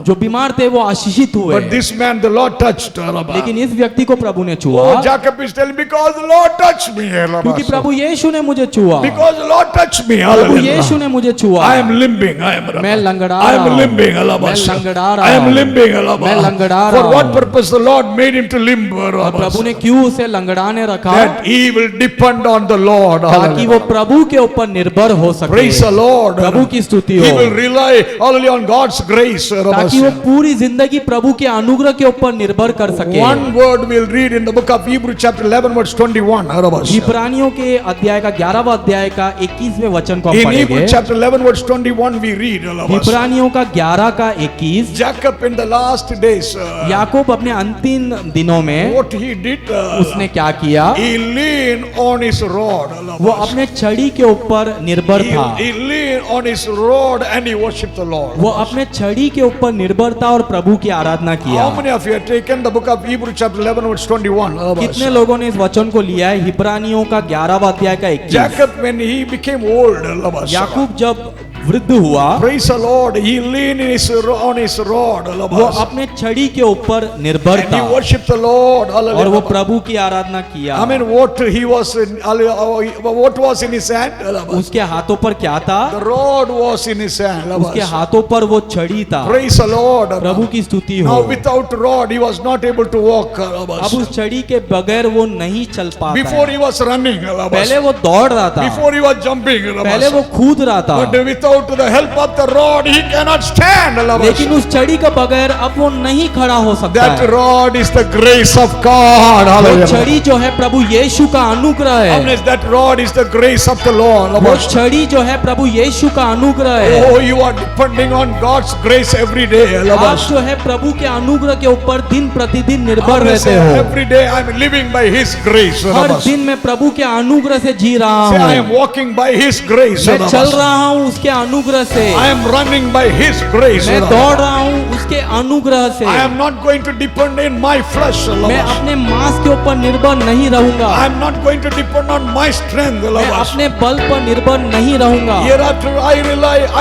जो बीमार थे वो आशीषित हुए। But this man, the Lord touched. लेकिन इस व्यक्ति को प्रभु ने छुआ। Oh, Jacob is telling, because the Lord touched me. क्योंकि प्रभु यीशु ने मुझे छुआ। Because the Lord touched me. प्रभु यीशु ने मुझे छुआ। I am limping. मैं लंगड़ा I रहा am हूँ। limping. मैं लंगड़ा रहा I am हूँ। limping. मैं लंगड़ा For रहा what हूँ। purpose the Lord made him to limp? और प्रभु ने क्यों उसे लंगड़ाने रखा? That he will depend on the Lord. ताकि वो प्रभु के ऊपर निर्भर हो सके। Praise the Lord. प्रभु की स्तुति हो। He will rely only on God's grace. ताकि वो पूरी जिंदगी प्रभु के अनुग्रह के ऊपर निर्भर कर सके। One word we'll read in the book of Hebrews chapter 11 verse 21. इब्रानियों के अध्याय का 11वां अध्याय का 21वें वचन को हम In पढ़ेंगे। Hebrews chapter 11 verse 21 we read. इब्रानियों का 11 का 21। Jacob in the last days. याकूब अपने अंतिम दिनों में What he did. उसने क्या किया? He leaned on his rod. वो अपने छड़ी के ऊपर निर्भर था। He leaned on his rod and he worshipped the Lord. वो अपने छड़ी के ऊपर निर्भर था और प्रभु की आराधना किया। How many of you have taken the book of Hebrews chapter 11 verse 21? कितने लोगों ने इस वचन को लिया है? इब्रानियों का 11वां अध्याय का 21। Jacob when he became old. याकूब जब वृद्ध हुआ, Praise the Lord. He leaned on his rod. वो अपने छड़ी के ऊपर निर्भर And he था worshipped the Lord. और वो प्रभु की आराधना किया। I mean, what was in his hand? उसके हाथों पर क्या था? The rod was in his hand. उसके हाथों पर वो छड़ी था। Praise the Lord. प्रभु की स्तुति हो। Now without rod, he was not able to walk. अब उस छड़ी के बगैर वो नहीं चल पाता Before है। he was running. पहले वो दौड़ रहा था, Before he was jumping. पहले वो कूद रहा था, But without the help of the rod, he cannot stand. लेकिन उस छड़ी के बगैर अब वो नहीं खड़ा हो सकता That है। rod is the grace of God. वो Hallelujah. छड़ी जो है प्रभु यीशु का अनुग्रह है। Unless that rod is the grace of the Lord. वो छड़ी जो है प्रभु यीशु का अनुग्रह है। Oh, you are depending on God's grace every day. आप जो है प्रभु के अनुग्रह के ऊपर दिन प्रतिदिन निर्भर रहते हो। Every day I am living by His grace. हर दिन मैं प्रभु के अनुग्रह से जी रहा Say, I हूँ। am walking by His grace. मैं चल रहा हूँ उसके अनुग्रह से। I am running by His grace. मैं दौड़ रहा हूँ उसके अनुग्रह से। I am not going to depend in my flesh. मैं अपने मांस के ऊपर निर्भर नहीं रहूंगा। I am not going to depend on my strength. मैं अपने बल पर निर्भर नहीं रहूंगा। Hereafter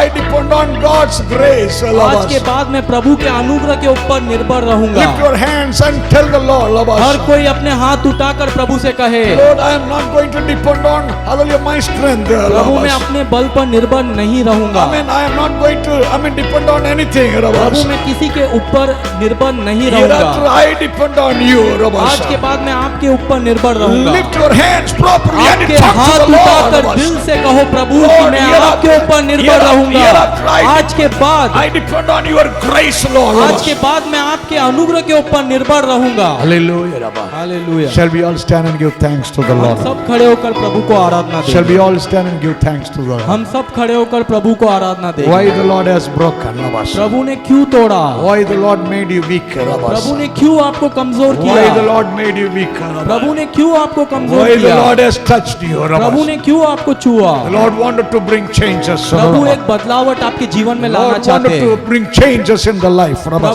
I depend on God's grace. आज के बाद मैं प्रभु के अनुग्रह के ऊपर निर्भर रहूंगा। Lift your hands and tell the Lord. हर कोई अपने हाथ उठाकर प्रभु से कहे, Lord, I am not going to depend on hallelujah my strength. प्रभु मैं अपने बल पर निर्भर नहीं रहूंगा। I am not going to depend on anything. प्रभु मैं किसी के ऊपर निर्भर नहीं Hereafter रहूंगा। I depend on you. आज के बाद मैं आपके ऊपर निर्भर रहूंगा। Lift your hands properly and आपके talk to हाथ the उठाकर Lord. दिल से कहो प्रभु कि Lord, मैं hereafter- आपके ऊपर निर्भर रहूंगा। hereafter I- आज के बाद I depend on your grace, Lord. आज के बाद मैं आपके अनुग्रह के ऊपर निर्भर रहूंगा। Hallelujah. Hallelujah. Shall we all stand and give thanks to the हम Lord? सब खड़े होकर प्रभु को आराधना Shall दें। we all stand and give thanks to the Lord? हम सब खड़े होकर प्रभु को आराधना दें। Why the Lord has broken? प्रभु ने क्यों तोड़ा? Why the Lord made you weak? प्रभु ने क्यों आपको कमजोर Why the किया? Lord made you weak? प्रभु ने क्यों आपको कमजोर Why the किया? Lord has touched you? प्रभु ने क्यों आपको छुआ? The Lord wanted to bring changes. प्रभु एक बदलावट आपके जीवन में लाना Lord चाहते wanted हैं। to bring changes in the life. प्रभु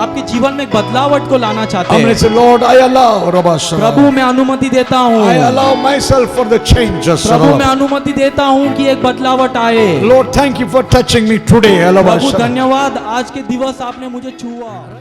आपके जीवन में एक बदलावट को लाना चाहते I'm going हैं। to say, Lord, I allow. प्रभु मैं अनुमति देता हूँ। I allow myself for the changes. प्रभु मैं अनुमति देता हूँ कि एक बदलावट आए। Lord, thank you for touching me today. प्रभु धन्यवाद, आज के दिवस आपने मुझे छुआ।